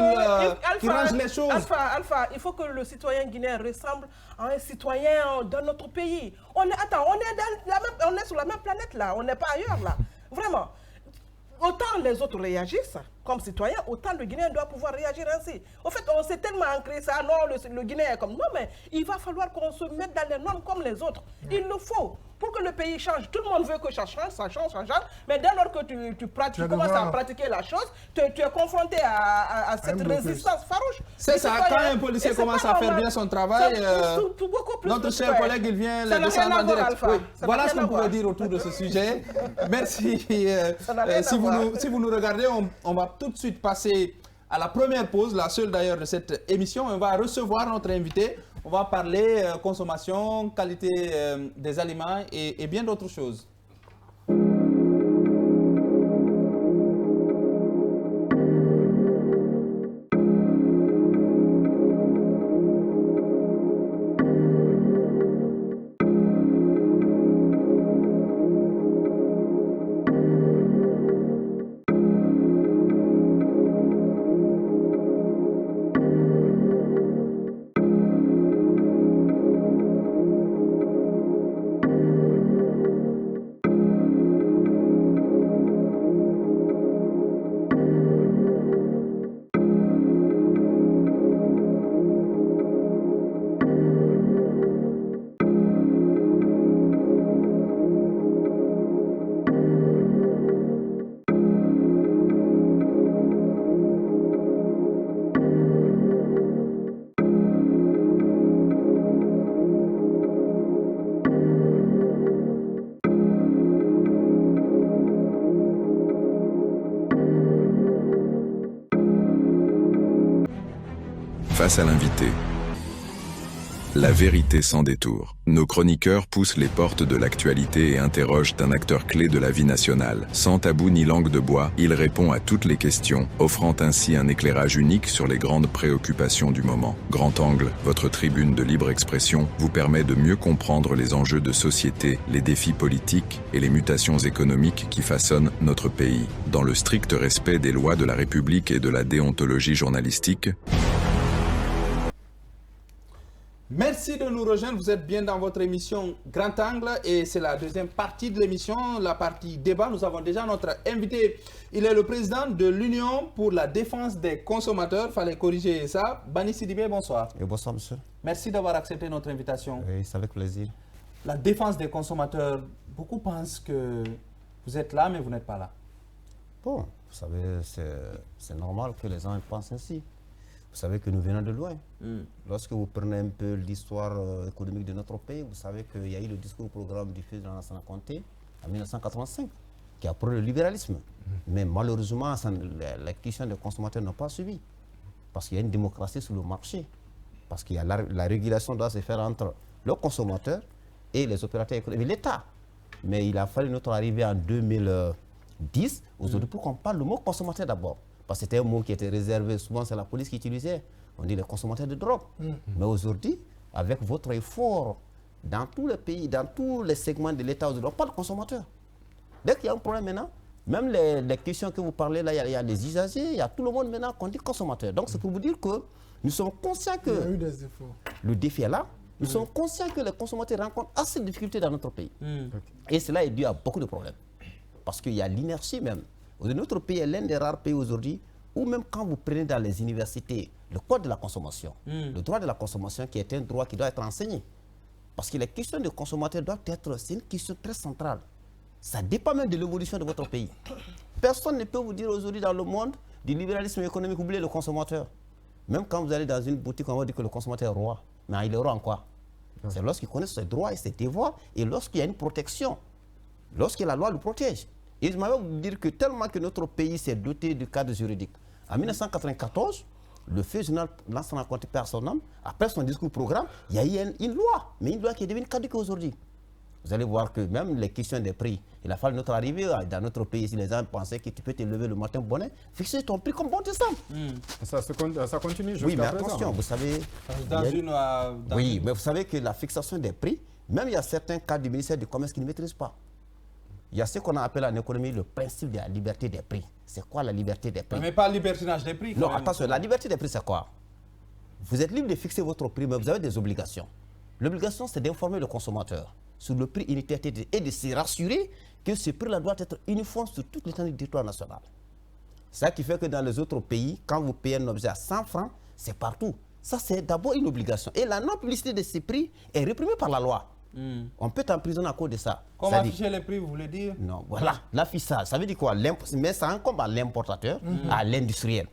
rangent les choses. Alpha, il faut que le citoyen guinéen ressemble à un citoyen dans notre pays. On est sur la même planète là, on n'est pas ailleurs là. Vraiment. Autant les autres réagissent, comme citoyen, autant le Guinéen doit pouvoir réagir ainsi. En fait, on s'est tellement ancré ça, non, le Guinéen est comme... Non, mais il va falloir qu'on se mette dans les normes comme les autres. Il le faut. Pour que le pays change, tout le monde veut que ça change, mais dès lors que tu commences à pratiquer la chose, tu es confronté à cette résistance farouche. C'est ça, quand un policier commence à faire bien son travail, notre cher collègue, il vient le descendre en direct. Oui. Voilà ce qu'on pouvait dire autour de ce sujet. Merci. Si vous nous regardez, on va tout de suite passer à la première pause, la seule d'ailleurs de cette émission. On va recevoir notre invité. On va parler consommation, qualité des aliments et bien d'autres choses. Face à l'invité. La vérité sans détour. Nos chroniqueurs poussent les portes de l'actualité et interrogent un acteur clé de la vie nationale. Sans tabou ni langue de bois, il répond à toutes les questions, offrant ainsi un éclairage unique sur les grandes préoccupations du moment. Grand Angle, votre tribune de libre expression, vous permet de mieux comprendre les enjeux de société, les défis politiques et les mutations économiques qui façonnent notre pays. Dans le strict respect des lois de la République et de la déontologie journalistique, Merci de nous rejoindre. Vous êtes bien dans votre émission Grand Angle et c'est la deuxième partie de l'émission, la partie débat. Nous avons déjà notre invité. Il est le président de l'Union pour la défense des consommateurs. Il fallait corriger ça. Bani Sidibé, bonsoir. Et bonsoir, monsieur. Merci d'avoir accepté notre invitation. Oui, c'est avec plaisir. La défense des consommateurs, beaucoup pensent que vous êtes là, mais vous n'êtes pas là. Bon, vous savez, c'est normal que les gens pensent ainsi. Vous savez que nous venons de loin. Lorsque vous prenez un peu l'histoire économique de notre pays, vous savez qu'il y a eu le discours-programme du président Lansana Conté en 1985, qui a prôné le libéralisme. Mais malheureusement, la question des consommateurs n'a pas suivi. Parce qu'il y a une démocratie sur le marché. Parce que la régulation doit se faire entre le consommateur et les opérateurs économiques, l'État. Mais il a fallu notre arrivée en 2010, aujourd'hui, pour qu'on parle le mot consommateur d'abord. Parce que c'était un mot qui était réservé, souvent c'est la police qui utilisait. On dit les consommateurs de drogue. Mais aujourd'hui, avec votre effort, dans tous les pays, dans tous les segments de l'État, on parle de consommateurs. Dès qu'il y a un problème maintenant, même les questions que vous parlez là, il y a les usagers, il y a tout le monde maintenant qu'on dit consommateur. Donc c'est pour vous dire que nous sommes conscients que il y a eu des efforts. Le défi est là. Nous sommes conscients que les consommateurs rencontrent assez de difficultés dans notre pays. Et cela est dû à beaucoup de problèmes. Parce qu'il y a l'inertie même. Notre pays est l'un des rares pays aujourd'hui où même quand vous prenez dans les universités le code de la consommation, le droit de la consommation qui est un droit qui doit être enseigné. Parce que les questions de consommateurs doivent être, c'est une question très centrale. Ça dépend même de l'évolution de votre pays. Personne ne peut vous dire aujourd'hui dans le monde du libéralisme économique, oubliez le consommateur. Même quand vous allez dans une boutique, on va dire que le consommateur est roi. Mais il est roi en quoi? C'est lorsqu'il connaît ses droits et ses devoirs et lorsqu'il y a une protection, lorsque la loi le protège. Et je vais vous dire que tellement que notre pays s'est doté du cadre juridique. En 1994, le feu général Lansana Conté perd son âme. Après son discours-programme, il y a eu une loi, mais une loi qui est devenue caduque aujourd'hui. Vous allez voir que même les questions des prix, il a fallu notre arrivée dans notre pays. Si les gens pensaient que tu peux te lever le matin bonnet, fixer ton prix comme bon te semble. Ça continue jusqu'à Oui, mais présent. attention, vous savez... Oui, mais vous savez que la fixation des prix, même il y a certains cas du ministère du Commerce qui ne maîtrisent pas. Il y a ce qu'on appelle en économie le principe de la liberté des prix. C'est quoi la liberté des prix? Mais pas le libertinage des prix. Non, attention, la liberté des prix, c'est quoi? Vous êtes libre de fixer votre prix, mais vous avez des obligations. L'obligation, c'est d'informer le consommateur sur le prix unitaire et de se rassurer que ce prix-là doit être uniforme sur toute l'étendue du territoire national. C'est ça qui fait que dans les autres pays, quand vous payez un objet à 100 francs, c'est partout. Ça, c'est d'abord une obligation. Et la non-publicité de ces prix est réprimée par la loi. On peut t'emprisonner à cause de ça. Comment afficher les prix, vous voulez dire? Non, voilà, l'affichage, ça veut dire quoi? Mais ça incombe à l'importateur, à l'industriel.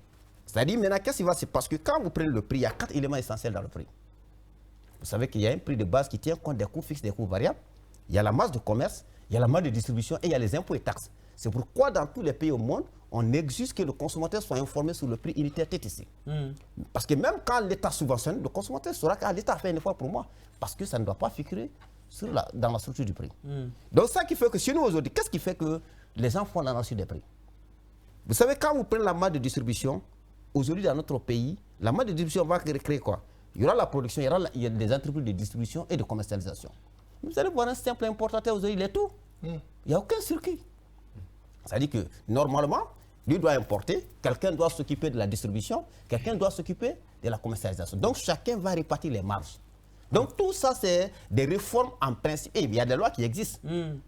C'est-à-dire, maintenant, qu'est-ce qui va se passer? Parce que quand vous prenez le prix, il y a 4 éléments essentiels dans le prix. Vous savez qu'il y a un prix de base qui tient compte des coûts fixes, des coûts variables. Il y a la masse de commerce, il y a la masse de distribution et il y a les impôts et taxes. C'est pourquoi dans tous les pays au monde, on exige que le consommateur soit informé sur le prix unitaire TTC. Parce que même quand l'État subventionne, le consommateur saura que l'État a fait un effort pour moi. Parce que ça ne doit pas figurer dans la structure du prix. Donc ça qui fait que chez nous aujourd'hui, qu'est-ce qui fait que les gens font l'anarchie des prix? Vous savez, quand vous prenez la masse de distribution, aujourd'hui dans notre pays, la masse de distribution va créer quoi? Il y aura la production, il y a des entreprises de distribution et de commercialisation. Vous allez voir un simple importateur aujourd'hui, il est tout. Il n'y a aucun circuit. C'est-à-dire que normalement, lui doit importer, quelqu'un doit s'occuper de la distribution, quelqu'un doit s'occuper de la commercialisation. Donc chacun va répartir les marges. Donc tout ça, c'est des réformes en principe. Et il y a des lois qui existent.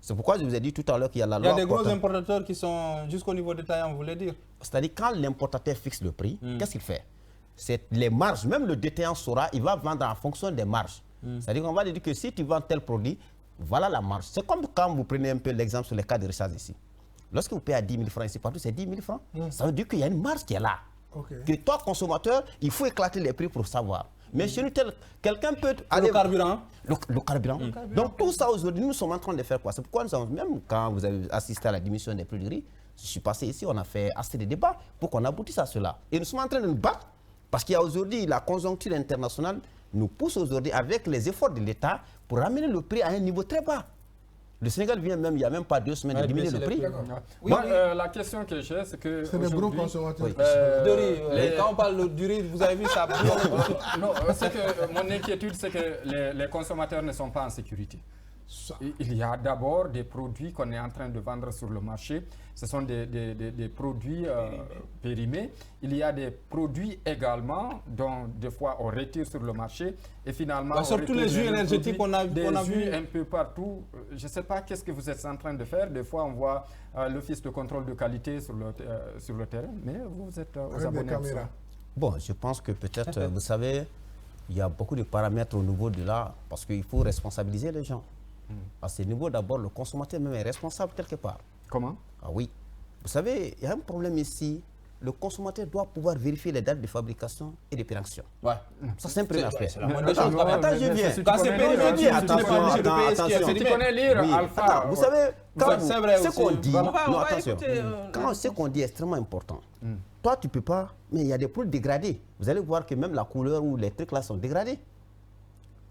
C'est pourquoi je vous ai dit tout à l'heure qu'il y a la loi. Il y a des gros importateurs qui sont jusqu'au niveau détaillant, vous voulez dire? C'est-à-dire quand l'importateur fixe le prix, qu'est-ce qu'il fait? C'est les marges, même le détaillant saura, il va vendre en fonction des marges. C'est-à-dire qu'on va dire que si tu vends tel produit, voilà la marge. C'est comme quand vous prenez un peu l'exemple sur les cas de recharge ici. Lorsque vous payez à 10 000 francs ici, partout c'est 10 000 francs. Ça veut dire qu'il y a une marge qui est là. Que toi, consommateur, il faut éclater les prix pour savoir. Mais chez nous, quelqu'un peut aller... Le carburant. Le carburant. Donc tout ça aujourd'hui, nous sommes en train de faire quoi? C'est pourquoi nous avons, même quand vous avez assisté à la diminution des prix du riz, je suis passé ici, on a fait assez de débats pour qu'on aboutisse à cela. Et nous sommes en train de nous battre parce qu'il y a aujourd'hui la conjoncture internationale nous pousse aujourd'hui avec les efforts de l'État pour ramener le prix à un niveau très bas. Le Sénégal vient même, il n'y a même pas 2 semaines de diminuer le prix. Oui, la question que j'ai, c'est que... C'est des gros consommateurs. De riz. Quand on parle du riz, vous avez vu ça? Non, c'est que mon inquiétude, c'est que les consommateurs ne sont pas en sécurité. Il y a d'abord des produits qu'on est en train de vendre sur le marché. Ce sont des produits périmés. Il y a des produits également dont des fois on retire sur le marché et finalement surtout les jus énergétiques qu'on a vu un peu partout. Je ne sais pas qu'est-ce que vous êtes en train de faire. Des fois on voit l'office de contrôle de qualité sur le terrain, mais vous êtes aux abonnés. Bon, je pense que peut-être, vous savez, il y a beaucoup de paramètres au niveau de là, parce qu'il faut responsabiliser les gens. À ce niveau, d'abord, le consommateur même est responsable quelque part. Comment? Ah oui. Vous savez, il y a un problème ici. Le consommateur doit pouvoir vérifier les dates de fabrication et de péremption. Ouais. Ça, c'est un premier aspect. Attends, je viens. Quand c'est périmé, attention. Tu connais lire Alpha. Vous savez, ce qu'on dit, Quand ce qu'on dit est extrêmement important. Toi, tu ne peux pas, mais il y a des produits dégradés. Vous allez voir que même la couleur ou les trucs là sont dégradés.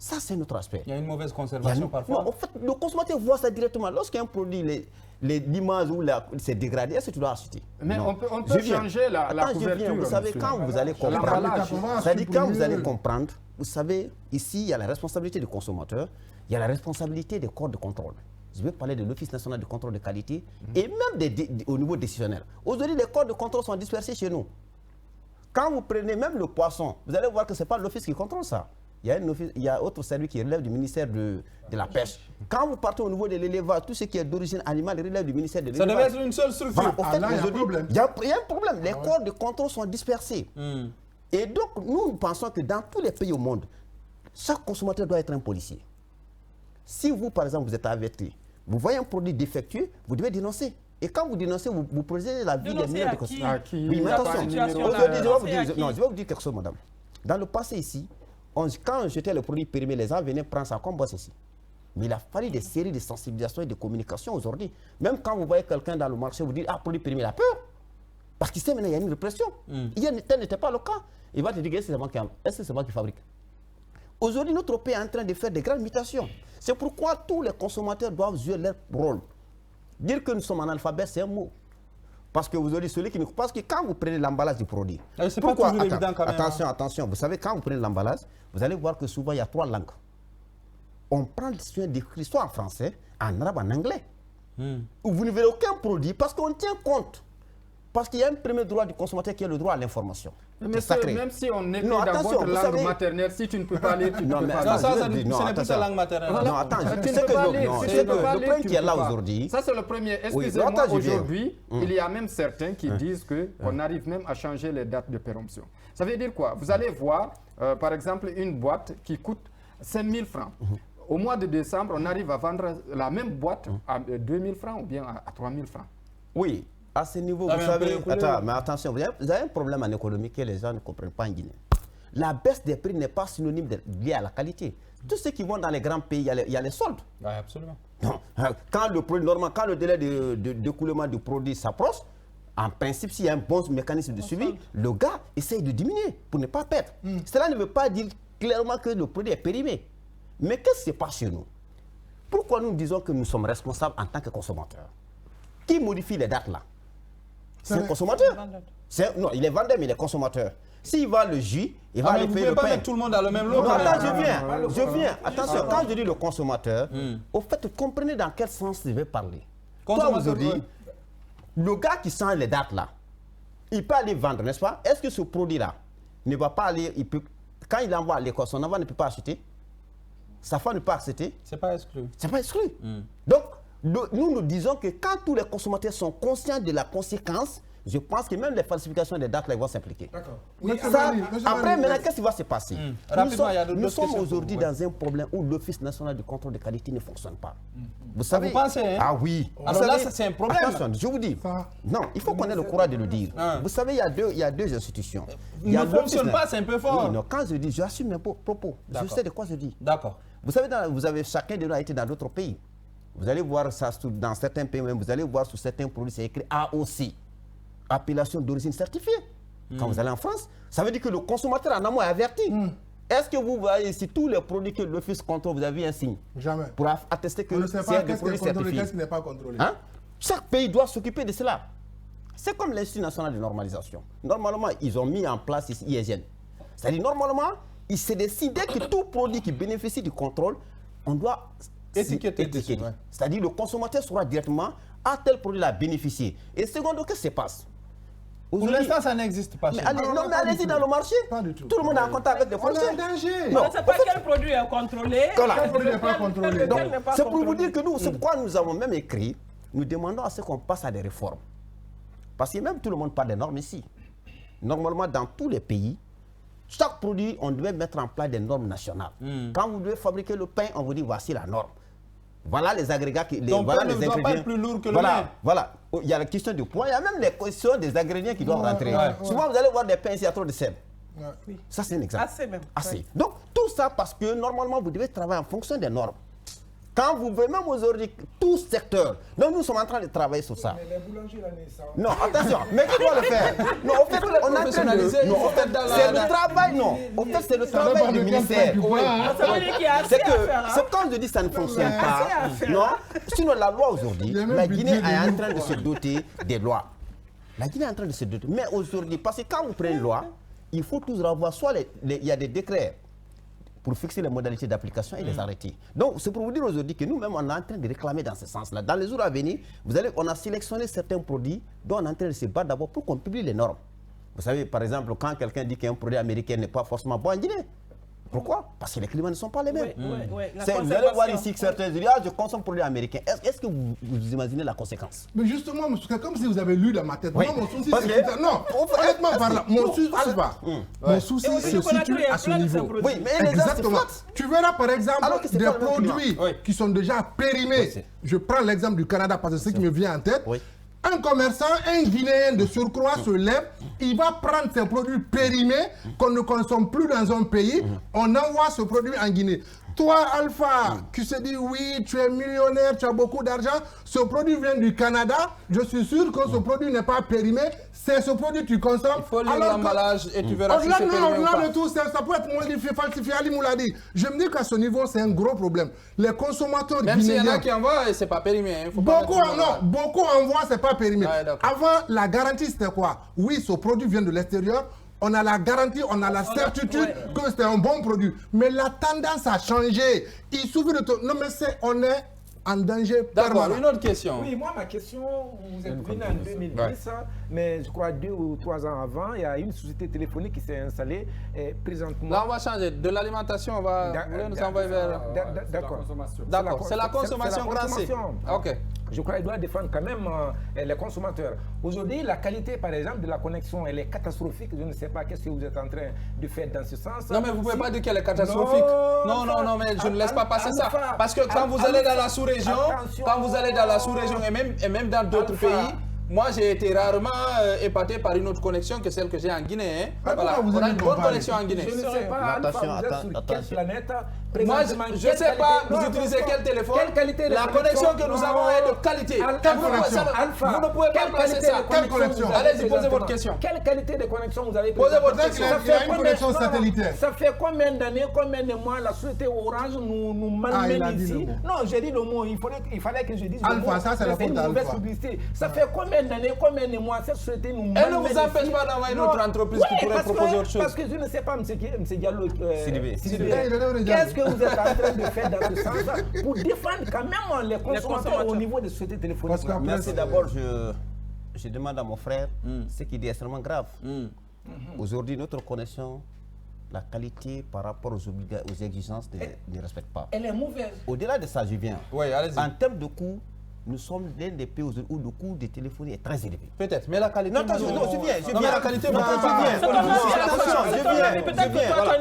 Ça, c'est notre aspect. Il y a une mauvaise conservation parfois. Non, en fait, le consommateur voit ça directement. Lorsqu'un produit, l'image ou c'est dégradé, est-ce que tu dois acheter? Mais on peut changer la couverture. Vous savez, quand vous allez comprendre, c'est-à-dire quand vous allez comprendre, vous savez, ici, il y a la responsabilité du consommateur, il y a la responsabilité des corps de contrôle. Je vais parler de l'Office national de contrôle de qualité et même au niveau décisionnel. Aujourd'hui, les corps de contrôle sont dispersés chez nous. Quand vous prenez même le poisson, vous allez voir que ce n'est pas l'Office qui contrôle ça. Il y a autre service qui relève du ministère de la Pêche. Quand vous partez au niveau de l'élevage, tout ce qui est d'origine animale relève du ministère de l'élevage. Ça devait être une seule structure. Voilà, en fait, il y a un problème. Les corps de contrôle sont dispersés. Et donc, nous pensons que dans tous les pays au monde, chaque consommateur doit être un policier. Si vous, par exemple, vous êtes averti, vous voyez un produit défectueux, vous devez dénoncer. Et quand vous dénoncez, vous posez la vie des millions de consommateurs. Oui, mais attention, je vais vous dire quelque chose, madame. Dans le passé ici, quand j'étais le produit périmé, les gens venaient prendre ça comme boss ici. Mais il a fallu des séries de sensibilisation et de communication aujourd'hui. Même quand vous voyez quelqu'un dans le marché, vous dites, ah, produit périmé, il a peur. Parce qu'il sait maintenant, il y a une répression. Hier, tel n'était pas le cas. Il va te dire, est-ce que c'est moi qui fabrique? Aujourd'hui, notre pays est en train de faire des grandes mutations. C'est pourquoi tous les consommateurs doivent jouer leur rôle. Dire que nous sommes analphabètes, c'est un mot. Parce que vous aurez celui qui nous... Parce que quand vous prenez l'emballage du produit... Pourquoi? Attention. Vous savez, quand vous prenez l'emballage, vous allez voir que souvent, il y a 3 langues. On prend d'écrit soit en français, en arabe, en anglais. Vous ne verrez aucun produit parce qu'on tient compte. Parce qu'il y a un premier droit du consommateur qui est le droit à l'information. C'est sacré. Même si on écrit Non, dans attention, votre vous langue savez- maternelle, si tu ne peux pas lire, tu ne peux pas Non, lire. ce n'est plus ta langue maternelle. Non, attends, Tu ne c'est peux que pas non, lire, non, tu c'est ne que peux pas le lire, problème tu qui est ne là peux pas. aujourd'hui. Ça, c'est le premier. Oui, Excusez-moi, attends, je viens. aujourd'hui, il y a même certains qui disent qu'on arrive même à changer les dates de péremption. Ça veut dire quoi? Vous allez voir, par exemple, une boîte qui coûte 5 000 francs. Au mois de décembre, on arrive à vendre la même boîte à 2 000 francs ou bien à 3 000 francs. Oui, à ce niveau, Ah, vous mais savez, un peu, attends, mais attention, vous avez un problème en économie que les gens ne comprennent pas en Guinée. La baisse des prix n'est pas synonyme liée à la qualité. Tous ceux qui vont dans les grands pays, il y a les soldes. Oui, absolument. Non. Quand le produit, normalement, quand le délai d'écoulement du produit s'approche, en principe, s'il y a un bon mécanisme de suivi, le gars essaye de diminuer pour ne pas perdre. Cela ne veut pas dire clairement que le produit est périmé. Mais qu'est-ce qui se passe chez nous? Pourquoi nous disons que nous sommes responsables en tant que consommateurs? Qui modifie les dates là? C'est un consommateur. Non, il est vendeur, mais il est consommateur. S'il vend le jus, il va aller vous payer ne le pouvez pas pain. mettre tout le monde dans le même lot. Non, quand même. attends, je viens. Attention, quand je dis le consommateur, au fait, comprenez dans quel sens je vais parler. Toi, Consommateur, aujourd'hui, ouais. le gars qui sent les dates là, il peut aller vendre, n'est-ce pas? Est-ce que ce produit-là ne va pas aller, quand il envoie à l'école, son enfant ne peut pas acheter? Sa femme ne peut pas accepter? C'est pas exclu. C'est pas exclu. Donc, nous disons que quand tous les consommateurs sont conscients de la conséquence, je pense que même les falsifications des dates là, ils vont s'impliquer. D'accord. Après, maintenant, qu'est-ce qui va se passer? Rapidement, il y a d'autres Nous sommes questions. aujourd'hui Ouais. dans un problème où l'Office national du contrôle de qualité ne fonctionne pas. Vous Ah, savez? vous pensez, hein? Ah oui. Alors Vous là, savez- ça, c'est un problème. Attention, je vous dis. Ça- Non, il faut qu'on ait le courage de le dire. Ah. Vous savez, il y a deux institutions. Il y Ne a l'Office fonctionne pas, c'est un peu fort. Oui, non, quand je dis, j'assume mes propos. Je D'accord. sais de quoi je dis. D'accord. Vous savez, chacun de nous a été dans d'autres pays. Vous allez voir ça dans certains pays, même vous allez voir sur certains produits, c'est écrit AOC, appellation d'origine certifiée. Quand vous allez en France, ça veut dire que le consommateur en amont est averti. Est-ce que vous voyez si tous les produits que l'Office contrôle, vous avez un signe Jamais. pour attester que On ne sait c'est pas des qu'est-ce qui est produits contrôlé, certifiés? qu'est-ce qui n'est pas contrôlé. Hein? Chaque pays doit s'occuper de cela. C'est comme l'Institut national de normalisation. Normalement, ils ont mis en place ici ISN. C'est-à-dire, normalement, c'est décidé que tout produit qui bénéficie du contrôle, on doit Étiqueter dessus, ouais. C'est-à-dire, le consommateur saura directement à tel produit-là bénéficier. Et secondo, qu'est-ce qui se passe? Pour l'instant, ça n'existe pas. Mais chez allez, nous. non, mais allez-y dans le marché. Pas du tout. Tout le monde est en contact avec des On est fournisseurs. en danger. Non. On ne sait pas quel produit est contrôlé. Voilà. Quel produit n'est pas contrôlé. lequel Donc, n'est pas c'est pour vous contrôlé. dire que nous, c'est pourquoi nous avons même écrit, nous demandons à ce qu'on passe à des réformes. Parce que même tout le monde parle des normes ici. Normalement, dans tous les pays, chaque produit, on devait mettre en place des normes nationales. Quand vous devez fabriquer le pain, on vous dit voici la norme. Voilà les agrégats, Donc, voilà pain ne les doit pas ingrédients. être plus lourd que le voilà, pain. voilà. Il y a la question du poids, il y a même les questions des ingrédients qui doivent rentrer. ouais. Souvent, vous allez voir des pains, il y a trop de sel. Ouais. Ça, c'est un exemple. Assez même. Assez. Donc, tout ça parce que normalement, vous devez travailler en fonction des normes. Quand vous voyez même aujourd'hui, tout secteur, donc nous sommes en train de travailler sur ça. Mais les boulangers, là, ça. Non, attention, mais qui doit le faire? Non, au fait, on est en train professionnaliser, de... il Non, faut au fait, être dans la- c'est le travail, non. Au fait, c'est le travail dépend du de quel ministère. point tu Oui. vois, hein. Ça veut dire qu'il y a assez C'est à que, faire. hein. c'est quand je dis ça ne fonctionne assez pas, à faire. non. Sinon, la loi aujourd'hui, Il y a même la budget Guinée de est en livres, train de se quoi. doter des lois. La Guinée est en train de se doter. Mais aujourd'hui, parce que quand vous prenez une loi, il faut toujours avoir, soit il y a des décrets pour fixer les modalités d'application et les arrêter. Donc, c'est pour vous dire aujourd'hui que nous-mêmes, on est en train de réclamer dans ce sens-là. Dans les jours à venir, on a sélectionné certains produits dont on est en train de se battre d'abord pour qu'on publie les normes. Vous savez, par exemple, quand quelqu'un dit qu'un produit américain n'est pas forcément bon en Guinée, pourquoi? Parce que les climats ne sont pas les mêmes. La Vous allez voir conservation. ici que certains disent, ah, je consomme produit américain. Est-ce que vous imaginez la conséquence? Mais justement, c'est comme si vous avez lu dans ma tête. Oui. Moi, mon souci, Parce c'est que- que... Non, On fait- honnêtement, par là, mon souci, Allez. mon souci Et se aujourd'hui, situe à ce plein de niveau. ces produits. Oui, mais les gens se Exactement. flattent. Tu verras par exemple Alors que c'est des pas le même climat. produits Oui. qui sont déjà périmés. Oui, c'est- Je prends l'exemple du Canada parce que c'est ce qui me vient en tête. Oui. Un commerçant, un Guinéen de surcroît se lève, il va prendre ses produits périmés qu'on ne consomme plus dans un pays, on envoie ce produit en Guinée. Toi, Alpha, qui se dit oui, tu es millionnaire, tu as beaucoup d'argent, ce produit vient du Canada, je suis sûr que ce produit n'est pas périmé, c'est ce produit que tu consommes. Il faut lire alors que- l'emballage et tu verras si Au-delà c'est périmé ou au-delà pas. de tout, ça peut être modifié, falsifié, Ali Moula dit. Je me dis qu'à ce niveau, c'est un gros problème. Les consommateurs Même s'il y en guinéens... a qui envoient et c'est pas périmé. Hein. Faut pas Beaucoup, mettre tout le monde non, là. beaucoup envoient, c'est pas périmé. Ouais, d'accord. Avant, la garantie, c'était quoi? Oui, ce produit vient de l'extérieur. On a la garantie, on a la certitude que c'est un bon produit. Mais la tendance a changé. Il suffit de... Non, mais on est en danger D'accord, permanent. une autre question. Oui, moi, ma question, vous êtes venu en 2010. mais je crois 2 ou 3 ans avant, il y a une société téléphonique qui s'est installée présentement. Là, on va changer. De l'alimentation, on va nous envoyer vers... D'accord. D'accord, c'est la consommation grand C. Ok. Je crois qu'il doit défendre quand même les consommateurs. Aujourd'hui, la qualité, par exemple, de la connexion, elle est catastrophique. Je ne sais pas qu'est-ce que vous êtes en train de faire dans ce sens. Non, mais vous ne pouvez pas dire qu'elle est catastrophique. Non, mais je ne laisse pas passer ça. Parce que quand vous allez dans la sous-région, et même dans d'autres pays, moi, j'ai été rarement épaté par une autre connexion que celle que j'ai en Guinée. Hein. Voilà, on a une bonne connexion en Guinée. Je ne sais pas, Alpha, vous êtes sur quelle planète? Moi, je ne sais pas, vous utilisez quel téléphone. Quelle qualité de la connexion que nous avons est de qualité. Vous ne pouvez pas placer ça. Allez-y, posez votre question. Quelle qualité de connexion vous avez? Posez votre question. Il y a une connexion satellitaire. Ça fait combien d'années, combien de mois la société Orange nous malmène ici? Non, j'ai dit le mot, il fallait que je dise le mot. Alpha, ça c'est la faute d'Alpha. Ça fait combien d'années, combien de mois cette société nous malmène? Elle ne vous empêche pas d'envoyer notre entreprise qui pourrait proposer autre chose. Parce que je ne sais pas, M. Diallo. Qu'est-ce que vous êtes en train de faire dans ce sens pour défendre quand même les consommateurs au niveau des sociétés téléphoniques? Merci. D'abord, je demande à mon frère ce qu'il dit est extrêmement grave. Aujourd'hui, notre connexion, la qualité par rapport aux exigences ne respecte pas. Elle est mauvaise. Au-delà de ça, je viens. Oui, allez-y. En termes de coût, nous sommes l'un des pays où le coût des téléphones est très élevé. Peut-être, mais la qualité... Non, attention, je viens. Non, mais la qualité... je viens.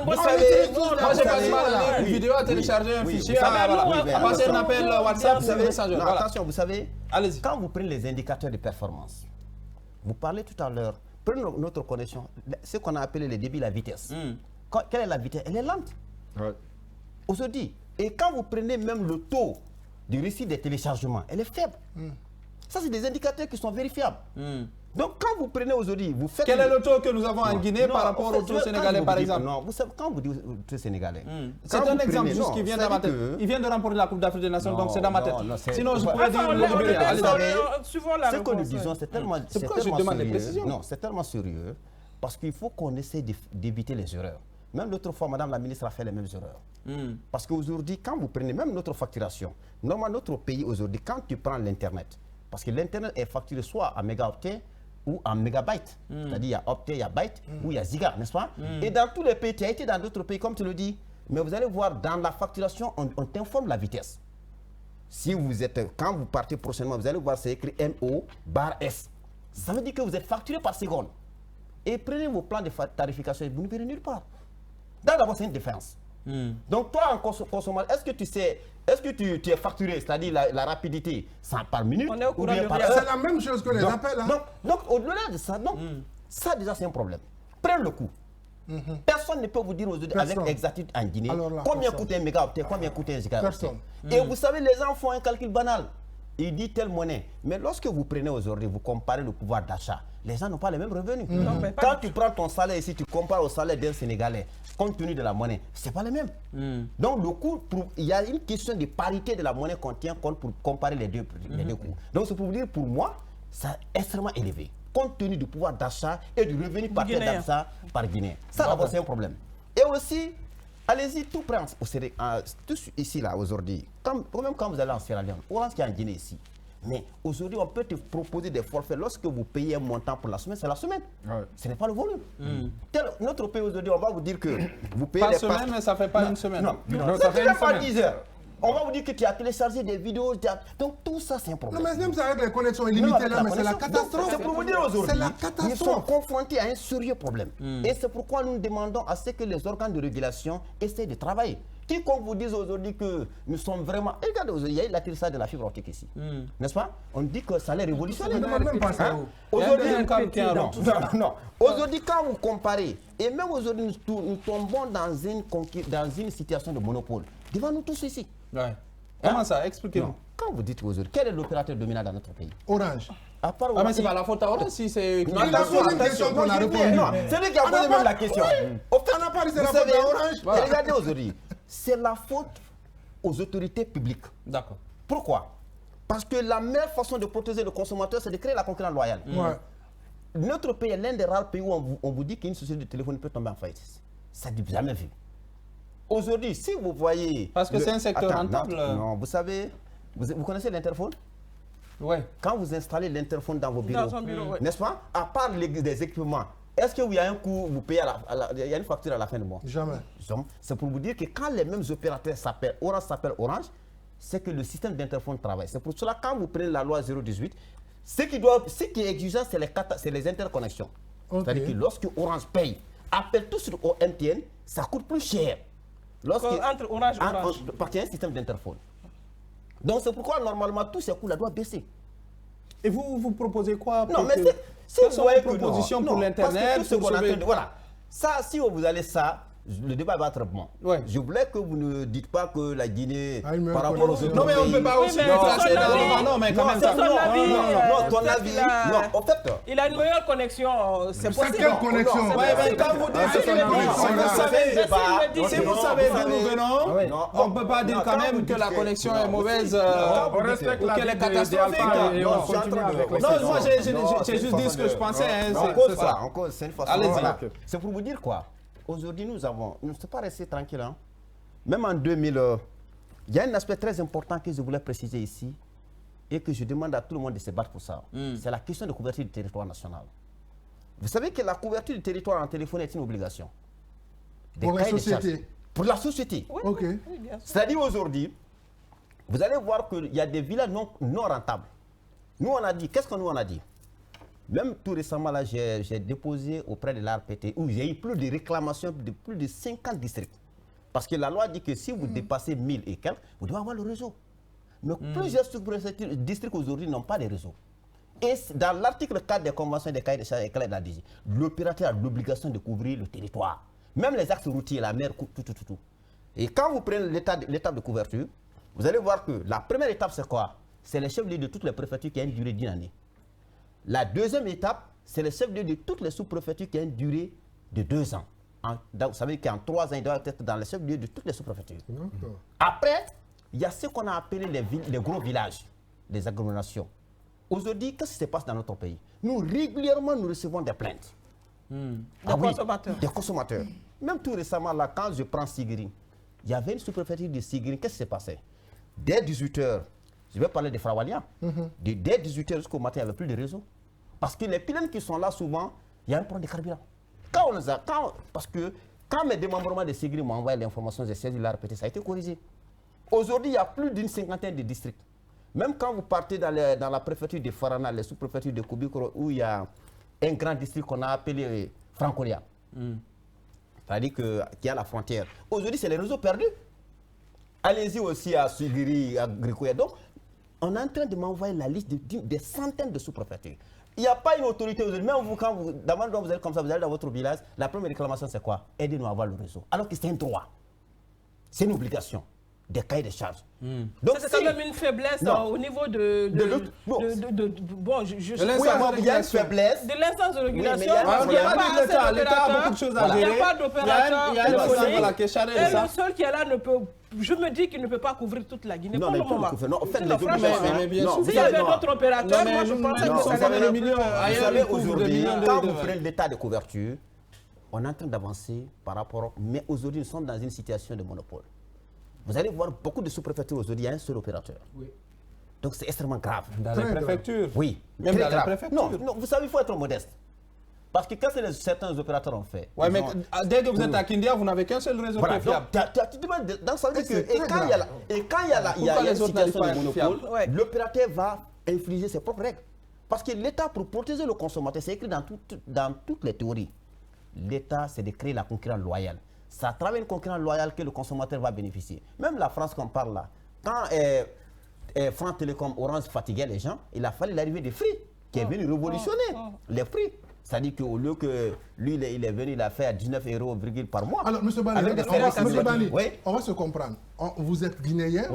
Vous savez, moi j'ai pas une vidéo à télécharger un fichier, à passer un appel WhatsApp, c'est Messenger. Attention, vous savez, allez-y. Quand vous prenez les indicateurs de performance, vous parlez tout à l'heure, prenez notre connexion, ce qu'on a appelé le débit, la vitesse. Quelle est la vitesse? Elle est lente. Aujourd'hui, et quand vous prenez même le taux du récit des téléchargements, elle est faible. Ça, c'est des indicateurs qui sont vérifiables. Donc, quand vous prenez aujourd'hui, vous faites... Quel est le taux que nous avons en Guinée par rapport au taux sénégalais, par exemple? Non, vous savez, quand vous dites taux sénégalais... C'est un exemple juste qui vient dans ma tête. Il vient de remporter la Coupe d'Afrique des Nations, donc c'est dans ma tête. Sinon, je pourrais dire le Libéria. Ce que nous disons, c'est tellement sérieux. Non, c'est tellement sérieux parce qu'il faut qu'on essaie d'éviter les erreurs. Même l'autre fois, Madame la ministre a fait les mêmes erreurs. Parce qu'aujourd'hui, quand vous prenez même notre facturation, normalement notre pays aujourd'hui, quand tu prends l'Internet, parce que l'Internet est facturé soit en mégaoctets ou en mégabytes. C'est-à-dire il y a octets, il y a bytes ou il y a gigas, n'est-ce pas? Et dans tous les pays, tu as été dans d'autres pays, comme tu le dis, mais vous allez voir, dans la facturation, on t'informe la vitesse. Si vous êtes, quand vous partez prochainement, vous allez voir, c'est écrit MO/S. Ça veut dire que vous êtes facturé par seconde. Et prenez vos plans de tarification, vous ne verrez nulle part. D'abord, c'est une différence. Donc, toi, en consommateur, est-ce que tu sais, est-ce que tu es facturé, c'est-à-dire la rapidité, par minute ou bien par heure? C'est la même chose que les appels. Hein? Donc au-delà de ça, ça déjà, c'est un problème. Prenez le coût. Personne ne peut vous dire aujourd'hui avec exactitude en Guinée combien coûte un mégaoctet, combien coûte un gigaoctet. Et vous savez, les gens font un calcul banal. Ils disent telle monnaie. Mais lorsque vous prenez aujourd'hui, vous comparez le pouvoir d'achat, les gens n'ont pas les mêmes revenus. Quand tu prends ton salaire ici, tu compares au salaire d'un Sénégalais, compte tenu de la monnaie, ce n'est pas le même. Donc le coût, il y a une question de parité de la monnaie qu'on tient compte pour comparer les deux coûts. Donc c'est pour vous dire, pour moi, c'est extrêmement élevé, compte tenu du pouvoir d'achat et du revenu par tête d'achat par Guinée. Ça d'abord, c'est un problème. Et aussi, allez-y, tout prendre au Sénégal, tout ici, là, aujourd'hui, même quand vous allez en Sierra Leone, Orange qui est en Guinée ici, mais aujourd'hui, on peut te proposer des forfaits. Lorsque vous payez un montant pour la semaine, c'est la semaine. Ce n'est pas le volume. Notre pays aujourd'hui, on va vous dire que vous payez pas semaine, mais ça ne fait pas une semaine. Non, ça fait pas 10 heures. On va vous dire que tu as téléchargé des vidéos. Donc tout ça, c'est un problème. Non, mais même ça avec les connexions illimitées, là, mais c'est la catastrophe. C'est pour vous dire aujourd'hui, nous sommes confrontés à un sérieux problème. Et c'est pourquoi nous demandons à ce que les organes de régulation essaient de travailler. Quiconque vous dise aujourd'hui que nous sommes vraiment... Regardez, il y a l'atterrissage de la fibre optique ici. N'est-ce pas? On dit que ça allait révolutionner. Aujourd'hui, quand vous comparez, et même aujourd'hui, nous tombons dans une situation de monopole. Devant nous tous ici. Comment ça? Expliquez-nous. Quand vous dites aujourd'hui, quel est l'opérateur dominant dans notre pays? Orange. Mais c'est pas la faute à Orange si c'est... Il a posé une question qu'on a répondu. C'est lui qui a posé même la question. On n'a pas dit c'est la faute à Orange. Regardez aujourd'hui, c'est la faute aux autorités publiques. D'accord. Pourquoi? Parce que la meilleure façon de protéger le consommateur, c'est de créer la concurrence loyale. Notre pays est l'un des rares pays où on vous dit qu'une société de téléphone peut tomber en faillite. Ça n'est jamais vu. Aujourd'hui, si vous voyez... Parce que c'est un secteur rentable. Non, vous savez, vous connaissez l'Interphone? quand vous installez l'interphone dans vos bureaux, Dans son bureau, ouais. n'est-ce pas? À part des équipements, est-ce qu'il y a un coût, vous payez il y a une facture à la fin du mois? Jamais. C'est pour vous dire que quand les mêmes opérateurs s'appellent Orange, c'est que le système d'interphone travaille. C'est pour cela quand vous prenez la loi 018, ce qui est exigeant, c'est les interconnexions. C'est-à-dire que lorsque Orange paye, appelle tout sur MTN, ça coûte plus cher. Entre Orange et Orange. Parce qu'il y a un système d'interphone. Donc c'est pourquoi normalement tous ces coûts-là doivent baisser. Et vous proposez quoi? Non, mais si quelles vous sont voyez vos propositions pour l'Internet? Voilà. Ça, si vous allez ça, le débat va être bon. Ouais. Je voulais que vous ne dites pas que la Guinée, Ah, il me par rapport aux autres Non, mais on ne peut pays- pas aussi mais classer son dans... avis. Non, mais quand même c'est ça. son avis. Non, ton Peut-être avis. qu'il a- Non, en fait. Il a une meilleure connexion, c'est possible. quelle connexion? Non, Ouais, mais quand vous dites c'est que une connexion. si vous savez d'où nous venons, Non, on ne peut pas dire non, quand quand vous même que dites la que- connexion non, est mauvaise On respecte ou la qu'elle est vie catastrophique. d'Alpha et Non, on je suis en continue train de avec les Non, questions. moi j'ai juste dit ce que je Non, pensais. hein, non, c'est- encore c'est ça, ça. encore, c'est une façon. Allez-y. Voilà. C'est pour vous dire quoi? Aujourd'hui, nous ne sommes pas restés tranquilles. Hein. Même en 2000, il y a un aspect très important que je voulais préciser ici et que je demande à tout le monde de se battre pour ça. C'est la question de couverture du territoire national. Vous savez que la couverture du territoire en téléphone est une obligation. Des Pour la cahiers de charges. société. Pour la société. Ok. Oui, bien sûr. C'est-à-dire aujourd'hui, vous allez voir qu'il y a des villages non rentables. Nous, on a dit, qu'est-ce que nous on a dit? Même tout récemment, là, j'ai déposé auprès de l'ARPT où j'ai eu plus de réclamations de plus de 50 districts. Parce que la loi dit que si vous dépassez 1000 et quelques, vous devez avoir le réseau. Mais plusieurs districts aujourd'hui n'ont pas de réseau. Et dans l'article 4 des conventions des cahiers de charges, l'opérateur a l'obligation de couvrir le territoire. Même les axes routiers, la mer, tout. Et quand vous prenez l'étape de couverture, vous allez voir que la première étape, c'est quoi? C'est les chefs-lieux de toutes les préfectures qui ont une durée d'1 année. La deuxième étape, c'est les chefs-lieux de toutes les sous-préfectures qui ont une durée de 2 ans. Vous savez qu'en 3 ans, ils doivent être dans les chefs-lieux de toutes les sous-préfectures. Après, il y a ce qu'on a appelé les gros villages, les agglomérations. Aujourd'hui, qu'est-ce qui se passe dans notre pays? Nous, régulièrement, nous recevons des plaintes. Consommateurs. Des consommateurs. Même tout récemment, là, quand je prends Sigiri, il y avait une sous-préfecture de Sigiri. Qu'est-ce qui s'est passé? Dès 18h, je vais parler des Frawalia. Dès 18h jusqu'au matin, il n'y avait plus de réseau. Parce que les pylônes qui sont là, souvent, il y a un problème de carburant. Parce que quand mes démembrements de Sigiri m'ont envoyé l'information, j'ai saisi la répété, ça a été corrigé. Aujourd'hui, il y a plus d'une cinquantaine de districts. Même quand vous partez dans la préfecture de Farana, les sous-préfectures de Kobikoro, où il y a un grand district qu'on a appelé Francoria. C'est-à-dire qu'il y a la frontière. Aujourd'hui, c'est les réseaux perdus. Allez-y aussi à Sigiri, à Grikoya. Donc, on est en train de m'envoyer la liste des centaines de sous-préfectures. Il n'y a pas une autorité aujourd'hui. Même vous, quand vous allez comme ça, vous allez dans votre village, la première réclamation, c'est quoi? Aidez-nous à avoir le réseau. Alors que c'est un droit. C'est une obligation. Des cahiers de charges. Donc c'est quand même une faiblesse au niveau de il y a une faiblesse. De l'instance de régulation. L'État a beaucoup de choses à gérer. Il n'y a pas d'opérateur. Il y a le Et le seul qui est là ne peut. Je me dis qu'il ne peut pas couvrir toute la Guinée pour le moment. Non, en fait, les obligations. S'il y avait d'autres opérateurs, moi je pensais que ça avait des millions. Vous savez, aujourd'hui, quand vous prenez l'état de couverture, on est en train d'avancer par rapport. Mais aujourd'hui, nous sommes dans une situation de monopole. Vous allez voir beaucoup de sous-préfectures aujourd'hui, il y a un seul opérateur. Oui. Donc c'est extrêmement grave. Dans les préfectures? Oui. Même dans les préfectures? Non, vous savez, il faut être modeste. Parce que qu'est-ce que certains opérateurs ont fait? Oui, mais dès que vous êtes à Kindia, vous n'avez qu'un seul réseau qui est fiable. Donc ça veut dire que quand il y a une situation de monopole, l'opérateur va infliger ses propres règles. Parce que l'État, pour protéger le consommateur, c'est écrit dans toutes les théories. L'État, c'est de créer la concurrence loyale. C'est à travers une concurrence loyale que le consommateur va bénéficier. Même la France qu'on parle là, quand France Télécom Orange fatiguait les gens, il a fallu l'arrivée des Free, qui est venu révolutionner les prix. C'est-à-dire qu'au lieu que lui, il est venu, il a fait à 19 € par mois. Alors, M. Bani, on va se comprendre. Vous êtes guinéen,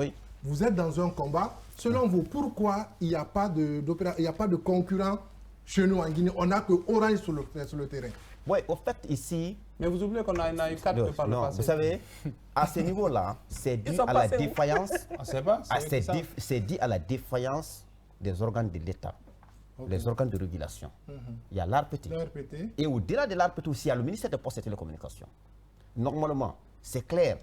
vous êtes dans un combat. Selon vous, pourquoi il n'y a pas de concurrent chez nous en Guinée? On n'a que Orange sur le terrain. Oui, au fait, ici... Mais vous oubliez qu'on a eu 4 par le passé. Vous savez, à ce niveau-là, c'est dû à la défaillance... C'est dû à la défaillance des organes de l'État, les organes de régulation. Il y a l'ARPT. Et au-delà de l'ARPT aussi, il y a le ministère des Postes et Télécommunications. Normalement, c'est clair,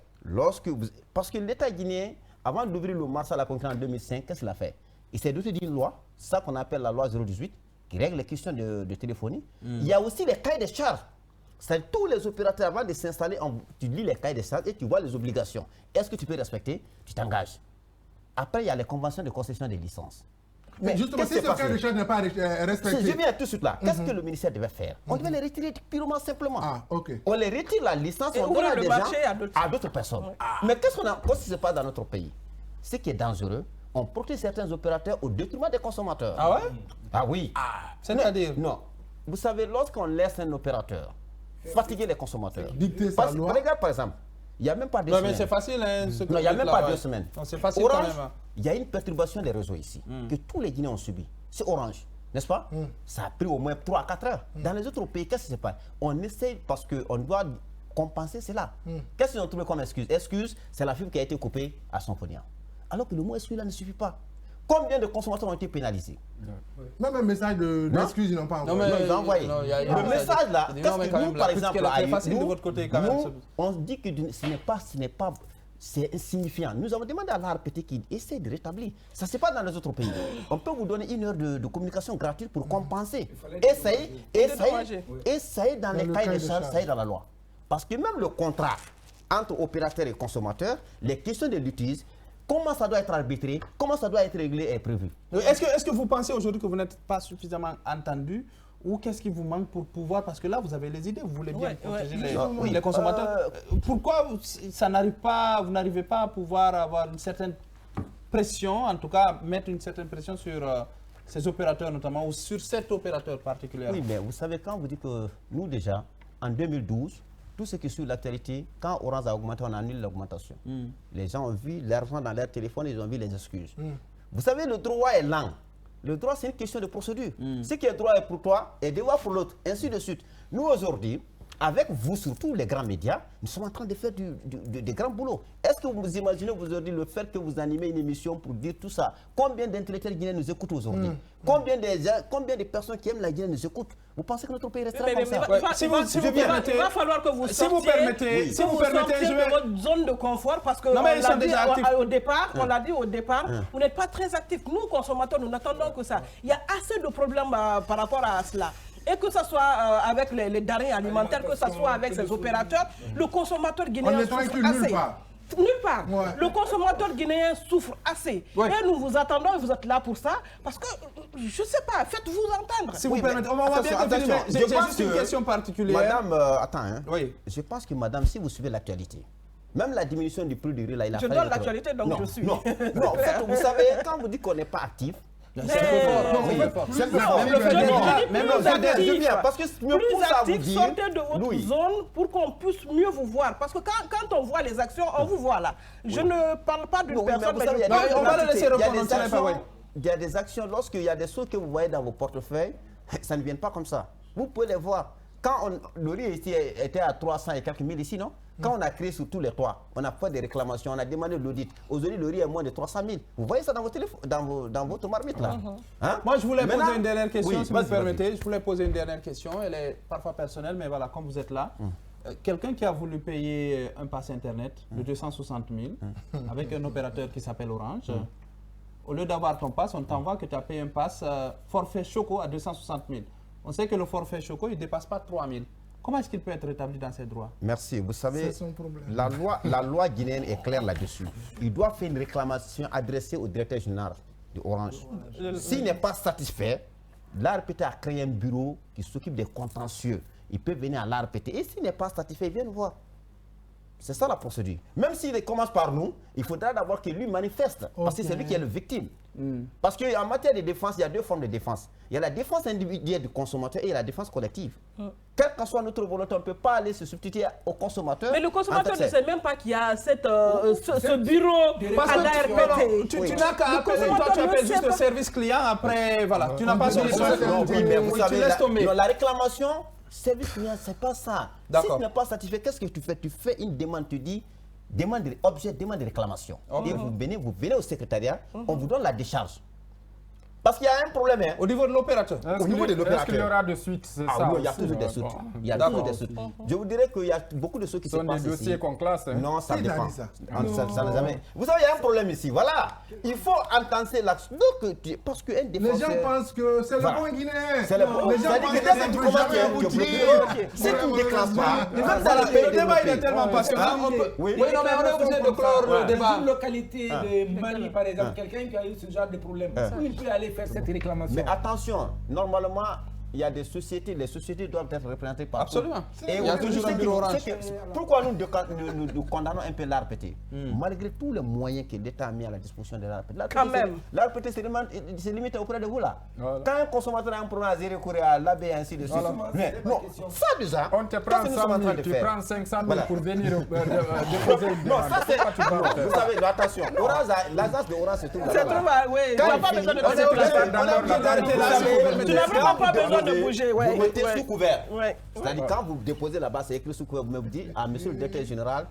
parce que l'État guinéen, avant d'ouvrir le marché à la concurrence en 2005, qu'est-ce qu'il a fait? Il s'est doté d'une loi ça qu'on appelle la loi 018, qui règle les questions de téléphonie. Il y a aussi les cahiers des charges. C'est tous les opérateurs, avant de s'installer, tu lis les cahiers des charges et tu vois les obligations. Est-ce que tu peux respecter? Tu t'engages. Après, il y a les conventions de concession des licences. Mais justement, si ce cahier de charges n'est pas respecté... Je viens tout de suite là. Qu'est-ce que le ministère devait faire? On devait les retirer purement simplement. Ah, ok. On les retire la licence, Et on donne à des gens, à d'autres personnes. Mais qu'est-ce qui se passe dans notre pays? Ce qui est dangereux, on protège certains opérateurs au détriment des consommateurs. Ah ouais? Ah oui. C'est-à-dire? Non. Vous savez, lorsqu'on laisse un opérateur fatiguer les consommateurs. Dicter sa loi. Regarde par exemple, il n'y a même pas 2 semaines. Mais c'est facile. Hein, non, il n'y a même pas 2 semaines. Non, c'est facile Orange, quand même. Hein. Il y a une perturbation des réseaux ici, que tous les Guinéens ont subi. C'est Orange, n'est-ce pas? Ça a pris au moins 3 à 4 heures. Dans les autres pays, qu'est-ce qui se passe? On essaie parce qu'on doit compenser cela. Qu'est-ce qu'ils ont trouvé comme excuse? Excuse, c'est la fibre qui a été coupée à son poignard. Alors que le mot excuse là ne suffit pas. Combien de consommateurs ont été pénalisés? Même un message d'excuse, ils n'ont pas envoyé. Non, ils ont envoyé. Le message là, qu'est-ce que nous, par exemple, on dit que ce n'est pas, c'est insignifiant. Nous avons demandé à l'ARPT qu'il essaie de rétablir. Ça ne se passe pas dans les autres pays. On peut vous donner 1 heure de communication gratuite pour compenser. Essayez dans les cahiers de charges, ça est dans la loi. Parce que même le contrat entre opérateurs et consommateurs, les questions de litige, comment ça doit être arbitré, comment ça doit être réglé est prévu. Est-ce que vous pensez aujourd'hui que vous n'êtes pas suffisamment entendu ou qu'est-ce qui vous manque pour pouvoir, parce que là vous avez les idées, vous voulez bien protéger les consommateurs. Pourquoi ça n'arrive pas, vous n'arrivez pas à pouvoir avoir une certaine pression, en tout cas mettre une certaine pression sur ces opérateurs notamment ou sur cet opérateur particulier? Oui, mais vous savez, quand vous dites que nous déjà, en 2012, tout ce qui suit l'actualité, quand Orange a augmenté, on annule l'augmentation. Les gens ont vu l'argent dans leur téléphone, ils ont vu les excuses. Vous savez, le droit est lent. Le droit, c'est une question de procédure. Ce qui est droit est pour toi est devoir pour l'autre, ainsi de suite. Nous, aujourd'hui, avec vous, surtout les grands médias, nous sommes en train de faire du grand boulot. Est-ce que vous imaginez aujourd'hui le fait que vous animez une émission pour dire tout ça? Combien d'intellectuels guinéens nous écoutent aujourd'hui? Combien de personnes qui aiment la Guinée nous écoutent? Vous pensez que notre pays restera comme ça? Si vous permettez, il va falloir que vous sortiez, si vous permettez, je vais... de votre zone de confort parce que au départ, on l'a dit au départ, vous n'êtes pas très actifs. Nous, consommateurs, nous n'attendons que ça. Il y a assez de problèmes par rapport à cela. Et que ce soit avec les denrées alimentaires, que ce soit avec ces opérateurs, le consommateur guinéen souffre assez. Nulle part. Ouais. Le consommateur guinéen souffre assez. Ouais. Et nous vous attendons et vous êtes là pour ça. Parce que, je ne sais pas, faites-vous entendre. Si vous permettez, on va bien continuer. J'ai juste une question particulière. Madame, attends, hein. Oui. Je pense que madame, si vous suivez l'actualité, même la diminution du prix du riz, là, il a fallu... Je donne l'actualité, donc je suis. Non, en fait, vous savez, quand vous dites qu'on n'est pas actif, c'est parce que plus actif, sortez de votre zone pour qu'on puisse mieux vous voir. Parce que quand on voit les actions, on vous voit là. Je ne parle pas d'une personne, mais on va le laisser répondre. Il y a des actions, lorsqu'il y a des choses que vous voyez dans vos portefeuilles, ça ne vient pas comme ça. Vous pouvez les voir. Quand le riz était à 300 et quelques mille ici, non? Quand on a créé sur tous les toits, on a fait des réclamations, on a demandé l'audit. Aujourd'hui, le riz est moins de 300 000. Vous voyez ça dans votre téléphone, dans votre marmite là. Moi, je voulais poser une dernière question, si vous permettez. Je voulais poser une dernière question. Elle est parfois personnelle, mais voilà, comme vous êtes là. Quelqu'un qui a voulu payer un pass Internet de 260 000 avec un opérateur qui s'appelle Orange, au lieu d'avoir ton pass, on t'envoie que tu as payé un pass forfait Choco à 260 000. On sait que le forfait Choco, il ne dépasse pas 3 000. Comment est-ce qu'il peut être rétabli dans ses droits? Merci. Vous savez, la loi guinéenne est claire là-dessus. Il doit faire une réclamation adressée au directeur général de Orange. S'il n'est pas satisfait, l'ARPT a créé un bureau qui s'occupe des contentieux. Il peut venir à l'ARPT. Et s'il n'est pas satisfait, il vient nous voir. C'est ça la procédure. Même s'il commence par nous, il faudra d'abord que lui manifeste. Parce que c'est lui qui est le victime. Parce qu'en matière de défense, il y a 2 formes de défense. Il y a la défense individuelle du consommateur et la défense collective. Quelle que soit notre volonté, on ne peut pas aller se substituer au consommateur. Mais le consommateur ne sait même pas qu'il y a ce bureau à l'ARPT. Tu n'as qu'à côté, toi tu appelles juste le service client, après, voilà. Tu n'as pas de solution. Tu laisses tomber. La réclamation, service client, c'est pas ça. Si tu n'es pas satisfait, qu'est-ce que tu fais? Tu fais une demande, tu dis, demande de réclamation. Et vous venez au secrétariat, on vous donne la décharge. Parce qu'il y a un problème. Hein. Au niveau de l'opérateur. Au niveau de l'opérateur. Est-ce qu'il y aura de suite? C'est ça Oui, il y a aussi, toujours des bon. suites. Il y a toujours des suites. Je vous dirais qu'il y a beaucoup de choses qui se Ce sont passent des dossiers ici. qu'on classe. Hein. Non, ça Qui t'a dépend. dit ça? Ça n'a jamais... Vous savez, il y a un problème ici. Voilà. Il faut entendre l'action. Parce qu'un Les défenseur... gens pensent que c'est le Voilà. bon Guinéen. C'est le Non, bon. les gens C'est-à-dire pensent que que dès ça que tu peut commences jamais à aboutir. si tu ne déclenches pas, Voilà, le débat il est tellement passionnant. Oui. Oui, non, mais on est obligé de clore le débat. Une localité de Mali, par exemple, quelqu'un qui a eu ce genre de problème, où il peut aller faire cette réclamation? Mais attention, normalement, il y a des sociétés, les sociétés doivent être représentées par Absolument. Et Il y a toujours un bureau orange. Pourquoi nous condamnons un peu l'ARPT malgré tous les moyens que l'État a mis à la disposition de l'ARPT? Quand même. L'ARPT se limite auprès de vous là. Voilà. Quand un consommateur a un problème à zéro courir à l'AB et ainsi de suite. Mais non, ça déjà, On te ça, prend c'est nous 100 sommes en train 000, de tu faire. prends 500 000 Voilà. pour venir déposer une Non, demande. ça c'est. Pourquoi tu vas faire Vous ça? savez, attention, l'agence de Orange, c'est tout. C'est trop mal, oui. Tu Quand n'as il pas finit, besoin de on est te déplacer. obligé d'arrêter là. Tu n'as vraiment pas besoin de bouger, ouais. Vous mettez Ouais. sous couvert. Ouais. C'est-à-dire, quand vous déposez là-bas, c'est écrit sous couvert. Vous me dites à monsieur le directeur général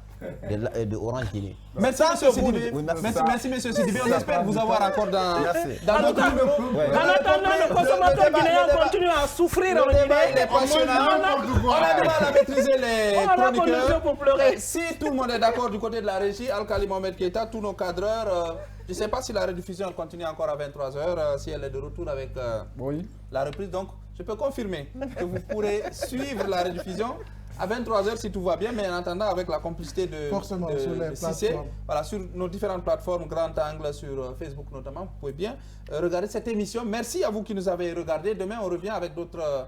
de Orange Guinée. Merci, monsieur Sidibé. Oui, merci. Merci, monsieur Sidibé. On espère vous avoir encore dans Merci. d'autres numéros. Ouais. En attendant, le consommateur guinéen continue à souffrir en Le débat, il Guinée. est passionnant. On a du mal à maîtriser les On a condition chroniqueurs. pour pleurer. Si tout le monde est d'accord du côté de la régie, Al-Khali Mohamed Keita, tous nos cadreurs, je ne sais pas si la rediffusion continue encore à 23h, si elle est de retour avec Oui. la reprise. Donc, je peux confirmer que vous pourrez suivre la rediffusion à 23h si tout va bien, mais en attendant avec la complicité de Forcément, sur les Cissé, plateformes. voilà, sur nos différentes plateformes, Grand Angle, sur Facebook notamment, vous pouvez bien regarder cette émission. Merci à vous qui nous avez regardé. Demain, on revient avec d'autres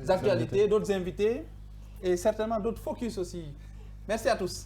actualités, d'autres invités et certainement d'autres focus aussi. Merci à tous.